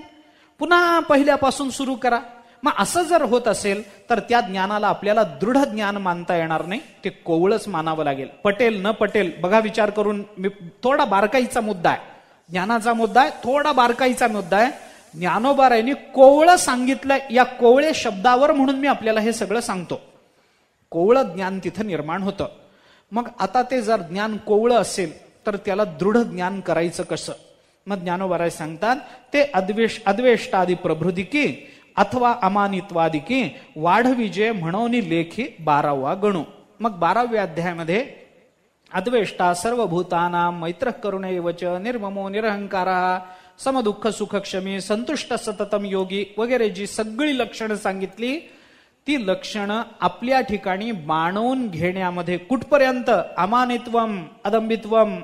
पुन्हा पहिल्यापासून सुरू करा. मग असं जर होत असेल तर त्या ज्ञानाला आपल्याला दृढ ज्ञान मानता येणार नाही, ते कोवळच मानावं लागेल. पटेल न पटेल बघा विचार करून. मी थोडा बारकाईचा मुद्दा आहे, ज्ञानाचा मुद्दा आहे, थोडा बारकाईचा मुद्दा आहे. ज्ञानोबारायांनी कोवळं सांगितलंय या कोवळे शब्दावर, म्हणून मी आपल्याला हे सगळं सांगतो. कोवळं ज्ञान तिथं निर्माण होतं. मग आता ते जर ज्ञान कोवळं असेल तर त्याला दृढ ज्ञान करायचं कसं? मग ज्ञानोबाराय सांगतात ते अद्वेष्टादी प्रभृदिकी अथवा अमानित्वादिकी वाढविजे म्हणून लेखी 12वा गणू. मग 12व्या अध्यायामध्ये अद्वेष्टा सर्वभूतानां मैत्रः करुणैवच निर्ममो निरहंकारा समदुःख सुख क्षमी संतुष्ट सततम योगी वगैरे जी सगळी लक्षणं सांगितली ती लक्षणं आपल्या ठिकाणी मानवून घेण्यामध्ये कुठपर्यंत? अमानित्वम अदंबित्वम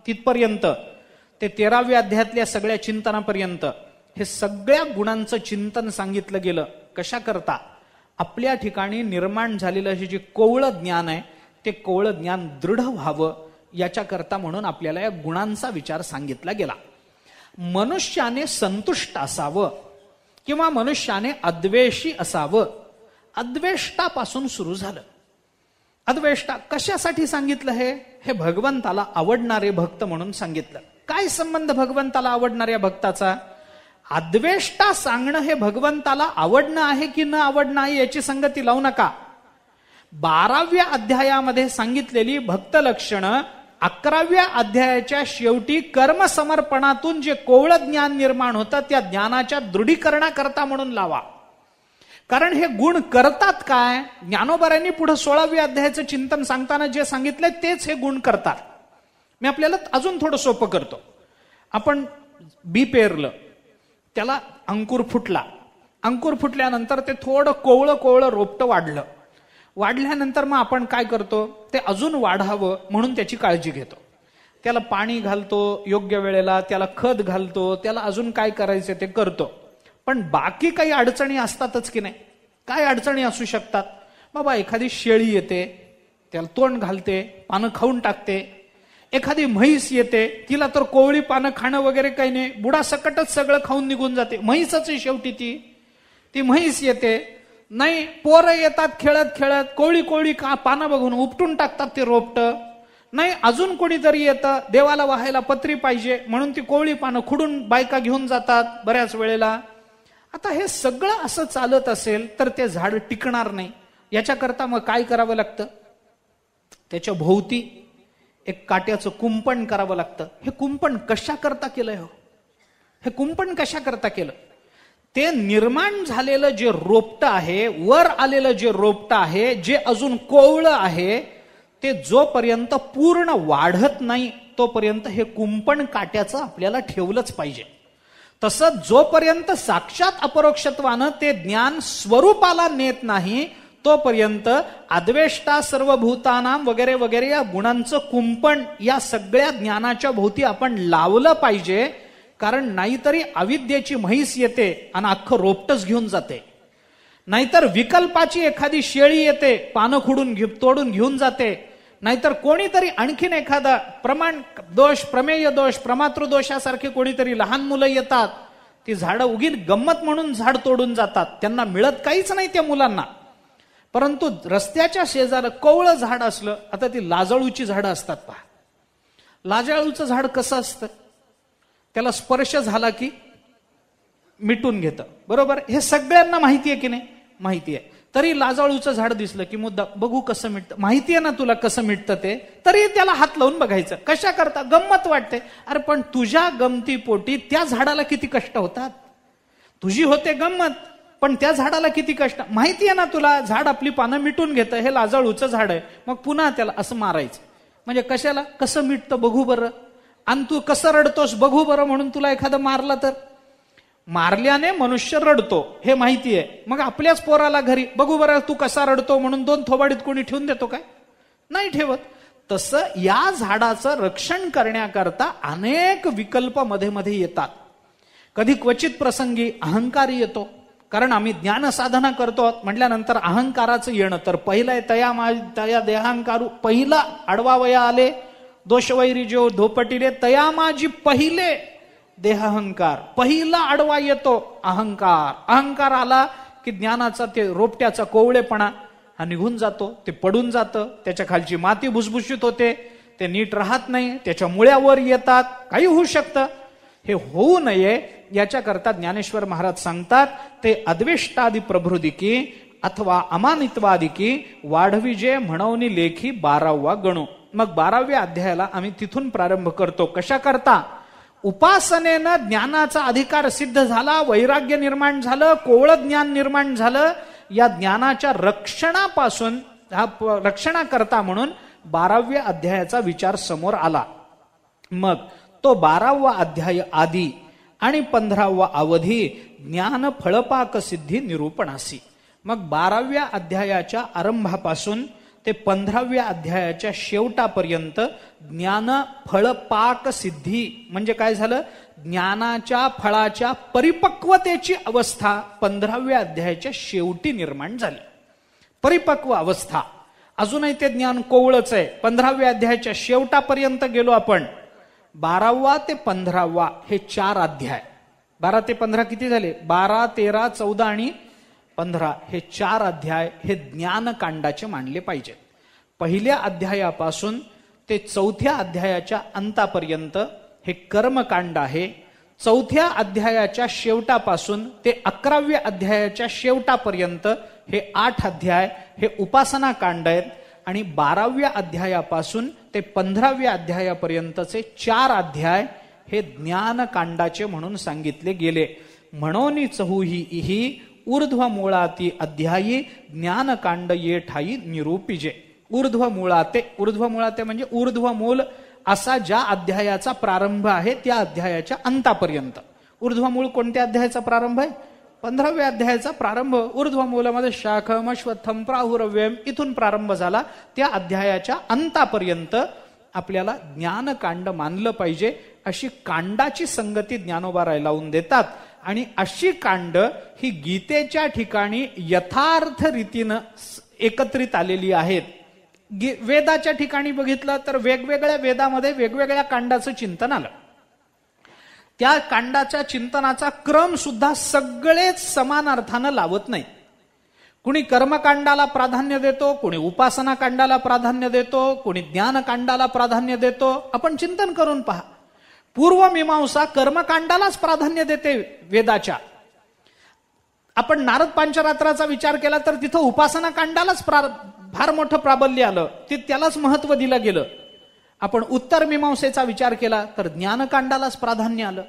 तिथपर्यंत, ते 13व्या अध्यायातल्या सगळ्या चिंतनापर्यंत हे सगळ्या गुणांचं चिंतन सांगितलं गेलं. कशा करता? आपल्या ठिकाणी निर्माण झालेलं हे जे कोवळं ज्ञान आहे ते कोवळं ज्ञान दृढ व्हावं याच्याकरता, म्हणून आपल्याला या गुणांचा विचार सांगितला गेला. मनुष्याने संतुष्ट असावं किंवा मनुष्याने अद्वेषी असावं. अद्वेष्टापासून सुरू झालं. अद्वेष्टा कशासाठी सांगितलं? हे भगवंताला आवडणारे भक्त म्हणून सांगितलं. काय संबंध भगवंताला आवडणाऱ्या भक्ताचा? अद्वेष्टा सांगणं हे भगवंताला आवडणं आहे की न आवडणं आहे याची संगती लावू नका. 12व्या अध्यायामध्ये सांगितलेली भक्त लक्षणं 11व्या अध्यायाच्या शेवटी कर्मसमर्पणातून जे कोवळं ज्ञान निर्माण होतं त्या ज्ञानाच्या दृढीकरणाकरता म्हणून लावा. कारण हे गुण करतात काय? ज्ञानोबारांनी पुढे 16व्या अध्यायाचं चिंतन सांगताना जे सांगितलंय तेच हे गुण करतात. मी आपल्याला अजून थोडं सोपं करतो. आपण बी पेरलं, त्याला अंकुर फुटला. अंकुर फुटल्यानंतर ते थोडं कोवळं कोवळं रोपटं वाढलं. वाढल्यानंतर मग आपण काय करतो? ते अजून वाढावं म्हणून त्याची काळजी घेतो. त्याला पाणी घालतो योग्य वेळेला, त्याला खत घालतो, त्याला अजून काय करायचं ते करतो. पण बाकी काही अडचणी असतातच की नाही? काय अडचणी असू शकतात? बाबा एखादी शेळी येते, त्याला तोंड घालते, पानं खाऊन टाकते. एखादी म्हैस येते, तिला तर कोवळी पानं खाणं वगैरे काही नाही, बुडा सकटच सगळं खाऊन निघून जाते. म्हैसच शेवटी ती म्हैस येते. नाही, पोरं येतात खेळत खेळत, कोवळी कोवळी पानं बघून उपटून टाकतात ते रोपटं. नाही, अजून कोणीतरी येतं, देवाला वाहायला पत्री पाहिजे म्हणून ती कोवळी पानं खुडून बायका घेऊन जातात बऱ्याच वेळेला. आता हे सगळं असं चालत असेल तर ते झाड टिकणार नाही. याच्याकरता मग काय करावं लागतं? त्याच्या भोवती एक काट्याचं कुंपण करावं लागतं. हे कुंपण कशा करता केलंय हो? हे कुंपण कशा करता केलं? ते निर्माण झालेलं जे रोपटं आहे, वर आलेलं जे रोपटं आहे, जे अजून कोवळं आहे, ते जोपर्यंत पूर्ण वाढत नाही तोपर्यंत हे कुंपण काट्याचं आपल्याला ठेवलंच पाहिजे. तसंच जोपर्यंत साक्षात अपरोक्षत्वानं ते ज्ञान स्वरूपाला नेत नाही तोपर्यंत अद्वेष्टा सर्वभूतानाम वगैरे वगैरे या गुणांचं कुंपण या सगळ्या ज्ञानाच्या भोवती आपण लावलं पाहिजे. कारण नाहीतरी अविद्येची म्हैस येते आणि अख्खं रोपटच घेऊन जाते. नाहीतर विकल्पाची एखादी शेळी येते, पानं खुडून तोडून घेऊन जाते. नाहीतर कोणीतरी आणखीन एखादा प्रमाण दोष, प्रमेय दोष, प्रमातृदोषासारखे कोणीतरी लहान मुलं येतात. ती झाडं उगीन गंमत म्हणून झाड तोडून जातात. त्यांना मिळत काहीच नाही त्या मुलांना. परंतु रस्त्याच्या शेजारी कोवळं झाड असलं, आता ती लाजाळूची झाडं असतात पहा. लाजाळूचं झाड कसं असतं? त्याला स्पर्श झाला की मिटून घेतं, बरोबर? हे सगळ्यांना माहिती आहे की नाही? माहिती आहे. तरी लाजाळूचं झाड दिसलं की मुद्दा बघू कसं मिटतं. माहिती आहे ना तुला कसं मिटतं ते, तरी त्याला हात लावून बघायचं. कशा करता? गंमत वाटते. अरे पण तुझ्या गमतीपोटी त्या झाडाला किती कष्ट होतात. तुझी होते गंमत, पण त्या झाडाला किती कष्ट. माहिती आहे ना तुला, झाड आपली पानं मिटून घेतं. हे लाजाळूचं झाड आहे, मग पुन्हा त्याला असं मारायचं. म्हणजे कशाला? कसं मिटतं बघू बरं. आणि तू कसं रडतोस बघू बरं म्हणून तुला एखादं मारलं तर? मारल्याने मनुष्य रडतो हे माहिती आहे. मग आपल्याच पोराला घरी बघू बरं तू कसा रडतो म्हणून 2 थोबाडीत कोणी ठेवून देतो काय? नाही ठेवत. तसं या झाडाचं रक्षण करण्याकरता अनेक विकल्प मध्ये मध्ये येतात. कधी क्वचित प्रसंगी अहंकार येतो. कारण आम्ही ज्ञान साधना करतो म्हटल्यानंतर अहंकाराचं येणं तर पहिलं आहे. तया देहांकारू पहिला अडवावया आले, दोषवैरी जो धोपटिले तया माझी पहिले देहाहंकार. पहिला आडवा येतो अहंकार. अहंकार आला की ज्ञानाचा ते रोपट्याचा कोवळेपणा हा निघून जातो. ते पडून जातं. त्याच्या खालची माती भुसभुशीत होते. ते नीट राहत नाही. त्याच्या मुळ्यावर येतात. काही होऊ शकतं. हे होऊ नये याच्याकरता ज्ञानेश्वर महाराज सांगतात ते अद्वेष्टादी प्रभृदिकी अथवा अमानित्वादिकी वाढविजे म्हणवनी लेखी 12वा गणू. मग 12व्या अध्यायाला आम्ही तिथून प्रारंभ करतो. कशा करता? उपासनेनं ज्ञानाचा अधिकार सिद्ध झाला, वैराग्य निर्माण झालं, कोवळं ज्ञान निर्माण झालं. या ज्ञानाच्या रक्षणापासून रक्षणाकरता म्हणून 12व्या अध्यायाचा विचार समोर आला. मग तो 12वा अध्याय आदी आणि 15वा अवधी ज्ञान फळपाक सिद्धी निरूपणासी. मग 12व्या अध्यायाच्या आरंभापासून ते 15व्या अध्यायाच्या शेवटापर्यंत ज्ञान फळपाक सिद्धी म्हणजे काय झालं? ज्ञानाच्या फळाच्या परिपक्वतेची अवस्था 15व्या अध्यायाच्या शेवटी निर्माण झाली. परिपक्व अवस्था. अजूनही ते ज्ञान कोवळच आहे. 15व्या अध्यायाच्या शेवटापर्यंत गेलो आपण. 12वा ते 15वा हे 4 अध्याय. 12 ते 15 किती झाले? 12, 13, 14 आणि 15 हे 4 अध्याय हे ज्ञानकांडाचे मानले पाहिजेत. पहिल्या अध्यायापासून ते 4थ्या अध्यायाच्या अंतापर्यंत हे कर्मकांड आहे. 4थ्या अध्यायाच्या शेवटापासून ते 11व्या अध्यायाच्या शेवटापर्यंत हे 8 अध्याय हे उपासना कांड आहेत. आणि 12व्या अध्यायापासून ते 15व्या अध्यायापर्यंतचे 4 अध्याय हे ज्ञानकांडाचे म्हणून सांगितले गेले. म्हणून चहुही ऊर्ध्व मूळाती अध्यायी ज्ञानकांड ये ठाई निरूपिजे. ऊर्ध्व मूळाते म्हणजे ऊर्ध्व मूल असा ज्या अध्यायाचा प्रारंभ आहे त्या अध्यायाच्या अंतापर्यंत. ऊर्ध्व मूळ कोणत्या अध्यायाचा प्रारंभ आहे? 15व्या अध्यायाचा प्रारंभ. ऊर्ध्व मूलामध्ये शाखम अश्वत्थम प्राहुरव्यम इथून प्रारंभ झाला. त्या अध्यायाच्या अंतापर्यंत आपल्याला ज्ञानकांड मानलं पाहिजे. अशी कांडाची संगती ज्ञानोबा लावून देतात. आणि अशी कांड ही गीतेच्या ठिकाणी यथार्थ रीतीनं एकत्रित आलेली आहेत. वेदाच्या ठिकाणी बघितलं तर वेगवेगळ्या वेदामध्ये वेगवेगळ्या कांडाचं चिंतन आलं. त्या कांडाच्या चिंतनाचा क्रम सुद्धा सगळेच समान अर्थानं लावत नाही. कुणी कर्मकांडाला प्राधान्य देतो, कुणी उपासना कांडाला प्राधान्य देतो, कुणी ज्ञानकांडाला प्राधान्य देतो. आपण चिंतन करून पहा. पूर्वमीमांसा कर्मकांडालाच प्राधान्य देते वेदाच्या. आपण नारद पांचरात्राचा विचार केला तर तिथं उपासना कांडालाच फार मोठं प्राबल्य आलं, त्यालाच महत्व दिलं गेलं. आपण उत्तर मीमांसेचा विचार केला तर ज्ञानकांडालाच प्राधान्य आलं.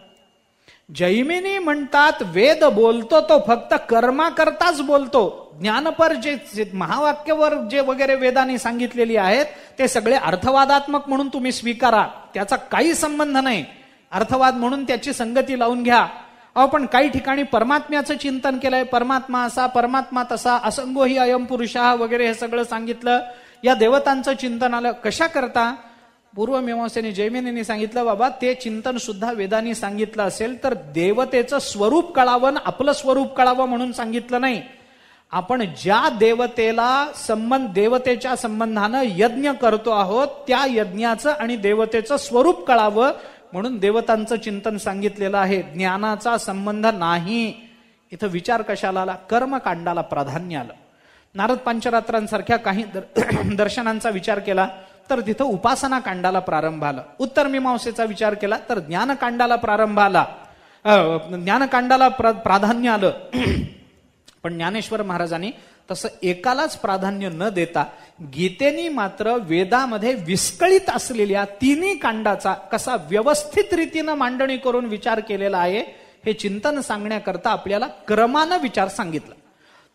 जैमिनी म्हणतात वेद बोलतो तो फक्त कर्माकरताच बोलतो. ज्ञानपर जे महावाक्यावर जे वगैरे वेदांनी सांगितलेली आहेत ते सगळे अर्थवादात्मक म्हणून तुम्ही स्वीकारा, त्याचा काही संबंध नाही. अर्थवाद म्हणून त्याची संगती लावून घ्या. आपण काही ठिकाणी परमात्म्याचं चिंतन केलंय, परमात्मा असा, परमात्मा तसा, असंगो ही अयम पुरुषा वगैरे हे सगळं सांगितलं. या देवतांचं चिंतन आलं. कशा करता? पूर्वमीमांसेने जैमिनीने सांगितलं बाबा ते चिंतन सुद्धा वेदांनी सांगितलं असेल तर देवतेचं स्वरूप कळावं, आपलं स्वरूप कळावं म्हणून सांगितलं नाही. आपण ज्या देवतेला देवतेच्या संबंधानं यज्ञ करतो आहोत त्या यज्ञाचं आणि देवतेचं स्वरूप कळावं म्हणून देवतांचं चिंतन सांगितलेलं आहे. ज्ञानाचा संबंध नाही. इथं विचार कशाला आला? कर्मकांडाला प्राधान्य आलं. नारद पांचरात्रांसारख्या काही दर्शनांचा विचार केला तर तिथं उपासना कांडाला प्रारंभ आला. उत्तर मीमांसेचा विचार केला तर ज्ञानकांडाला प्रारंभ आला, ज्ञानकांडाला प्राधान्य आलं. पण ज्ञानेश्वर महाराजांनी तसं एकालाच प्राधान्य न देता गीतेनी मात्र वेदामध्ये विस्कळीत असलेल्या तिन्ही कांडाचा कसा व्यवस्थित रीतीनं मांडणी करून विचार केलेला आहे हे चिंतन सांगण्याकरता आपल्याला क्रमानं विचार सांगितला.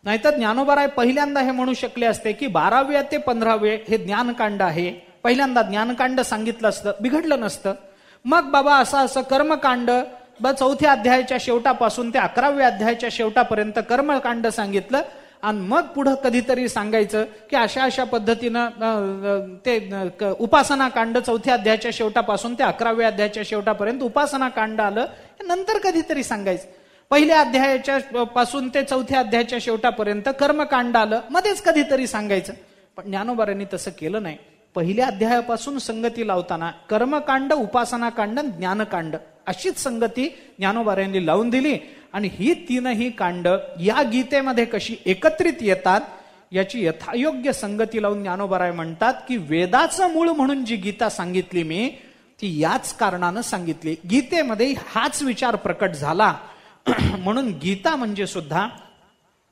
नाहीतर ज्ञानोबाराय पहिल्यांदा हे म्हणू शकले असते की 12व्या ते 15वे हे ज्ञानकांड आहे, पहिल्यांदा ज्ञानकांड सांगितलं असतं, बिघडलं नसतं. मग बाबा असं कर्मकांड 4थ्या अध्यायाच्या शेवटापासून ते 11व्या अध्यायाच्या शेवटापर्यंत कर्मकांड सांगितलं आणि मग पुढं कधीतरी सांगायचं की अशा पद्धतीनं ते उपासना कांड 4थ्या अध्यायाच्या शेवटापासून ते 11व्या अध्यायाच्या शेवटापर्यंत उपासना कांड आलं, नंतर कधीतरी सांगायचं. पहिल्या अध्यायाच्या पासून ते 4थ्या अध्यायाच्या शेवटापर्यंत कर्मकांड आलं, मध्येच कधीतरी सांगायचं. पण ज्ञानोबारांनी तसं केलं नाही. पहिल्या अध्यायापासून संगती लावताना कर्मकांड, उपासना कांड, ज्ञानकांड अशीच संगती ज्ञानोबारांनी लावून दिली. आणि ही तीनही कांड या गीतेमध्ये कशी एकत्रित येतात याची यथायोग्य संगती लावून ज्ञानोबाराय म्हणतात की वेदाचं मूळ म्हणून जी गीता सांगितली मी ती याच कारणानं सांगितली. गीतेमध्ये हाच विचार प्रकट झाला म्हणून गीता म्हणजे सुद्धा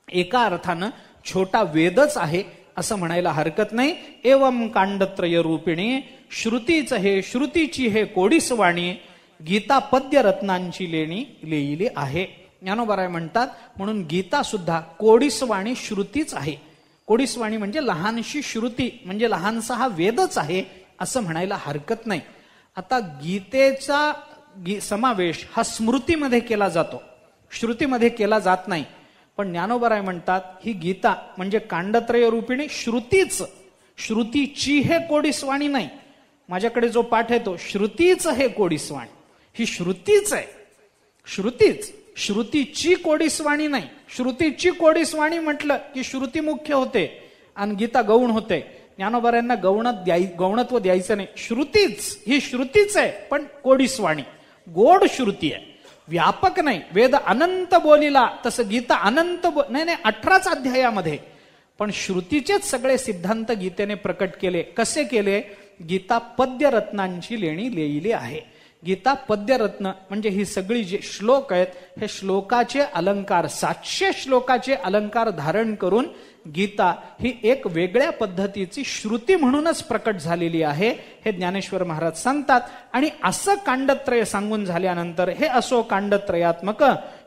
एका अर्थानं छोटा वेदच आहे असं म्हणायला हरकत नाही. एवं कांडत्रय रूपिणी श्रुतीच हे श्रुतीची हे कोडीसवाणी गीता पद्य रत्नांची लेणी लिहिली आहे. ज्ञानोबाराय म्हणतात म्हणून गीता सुद्धा कोडीसवाणी श्रुतीच आहे. कोडीसवाणी म्हणजे लहानशी श्रुती म्हणजे लहानसा हा वेदच आहे असं म्हणायला हरकत नाही. आता गीतेचा समावेश हा स्मृतीमध्ये केला जातो, श्रुतीमध्ये केला जात नाही. पण ज्ञानोबाराय म्हणतात ही गीता म्हणजे कांडत्रय रूपिणी श्रुतीच, श्रुतीची हे कोडीसवाणी नाही. माझ्याकडे जो पाठ आहे तो श्रुतीच हे कोडीसवाणी, ही श्रुतीच आहे, श्रुतीच, श्रुतीची कोडीसवाणी नाही. श्रुतीची कोडीसवाणी म्हटलं की श्रुती मुख्य होते आणि गीता गौण होते. ज्ञानोबाऱ्यांना गौणत्व द्यायचं नाही. श्रुतीच ही श्रुतीच आहे, पण कोडीस्वाणी, गोड श्रुती आहे, व्यापक नाही. वेद अनंत बोलिला तसं गीता अनंत नाही 18च अध्यायामध्ये, पण श्रुतीचेच सगळे सिद्धांत गीतेने प्रकट केले. कसे केले? गीता पद्यरत्नांची लेणी लिहिली आहे. गीता पद्यरत्न म्हणजे ही सगळी जे श्लोक आहेत, हे श्लोकाचे अलंकार, 700 श्लोकाचे अलंकार धारण करून गीता ही एक वेगळ्या पद्धतीची श्रुती म्हणूनच प्रकट झालेली आहे, हे ज्ञानेश्वर महाराज सांगतात. आणि असं कांडत्रय सांगून झाल्यानंतर हे असो कांडत्रयात्मक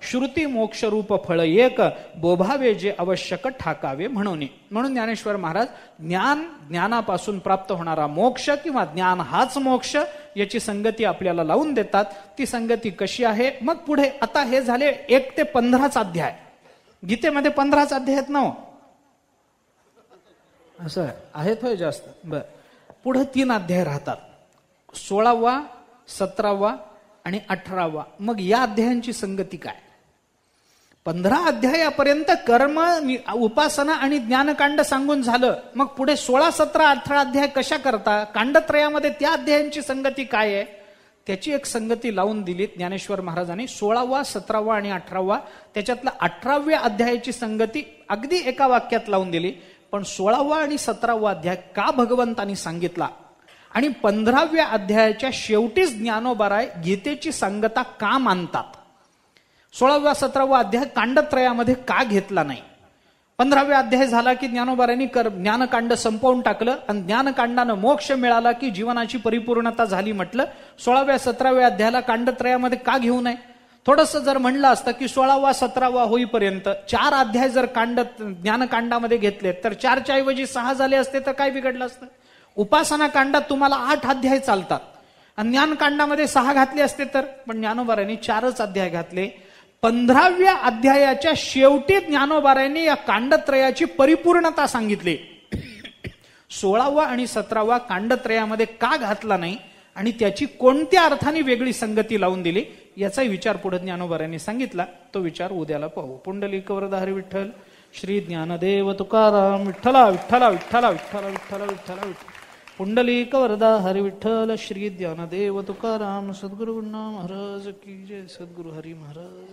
श्रुती मोक्ष रूप फळ एक, बोभावे जे आवश्यक ठाकावे म्हणून. म्हणून ज्ञानेश्वर महाराज ज्ञानापासून प्राप्त होणारा मोक्ष किंवा ज्ञान हाच मोक्ष याची संगती आपल्याला लावून देतात. ती संगती कशी आहे? मग पुढे आता हे झाले 1 ते 15च अध्याय. गीतेमध्ये 15च अध्याय आहेत ना, असं आहेत होय जास्त. बर, पुढे 3 अध्याय राहतात, 16वा 17वा आणि 18वा. मग या अध्यायांची संगती काय? 15 अध्यायापर्यंत कर्म, उपासना आणि ज्ञानकांड सांगून झालं. मग पुढे 16, 17, 18 अध्याय कशा करता? कांडत्रयामध्ये त्या अध्यायांची संगती काय आहे? त्याची एक संगती लावून दिली ज्ञानेश्वर महाराजांनी. 16वा 17वा आणि 18वा, त्याच्यातला 18व्या अध्यायाची संगती अगदी एका वाक्यात लावून दिली. पण 16वा आणि 17वा अध्याय का भगवंतांनी सांगितला आणि 15व्या अध्यायाच्या शेवटीच ज्ञानोबाराय गीतेची सांगता का मानतात? 16वा 17वा अध्याय कांडत्रयामध्ये का घेतला नाही? 15व्या अध्याय झाला की ज्ञानोबारायांनी ज्ञानकांड संपवून टाकलं आणि ज्ञानकांडानं मोक्ष मिळाला की जीवनाची परिपूर्णता झाली म्हटलं. 16व्या 17व्या अध्यायाला कांडत्रयामध्ये का घेऊ नये? थोडंसं जर म्हणलं असतं की 16वा 17वा होईपर्यंत 4 अध्याय जर ज्ञानकांडामध्ये घेतले तर 4च्या ऐवजी 6 झाले असते तर काय बिघडलं असतं? उपासना कांडात तुम्हाला 8 अध्याय चालतात आणि ज्ञानकांडामध्ये 6 घातले असते तर, पण ज्ञानोबारायांनी 4च अध्याय घातले. 15व्या अध्यायाच्या शेवटी ज्ञानोबारायांनी या कांडत्रयाची परिपूर्णता सांगितली. 16वा आणि 17वा कांडत्रयामध्ये का घातला नाही आणि त्याची कोणत्या अर्थाने वेगळी संगती लावून दिली याचा विचार पुढे ज्ञानोबारायांनी सांगितला. तो विचार उद्याला पाहू. पुंडलिक वरदा हरी विठ्ठल. श्री ज्ञानदेव तुकाराम. विठ्ठला विठ्ठला विठ्ठला विठ्ठला विठ्ठला विठ्ठला विठ्ठल. पुंडलिक वरदा हरी विठ्ठल. श्री ज्ञानदेव तुकाराम. सद्गुरु महाराज की जय. सद्गुरु हरी महाराज.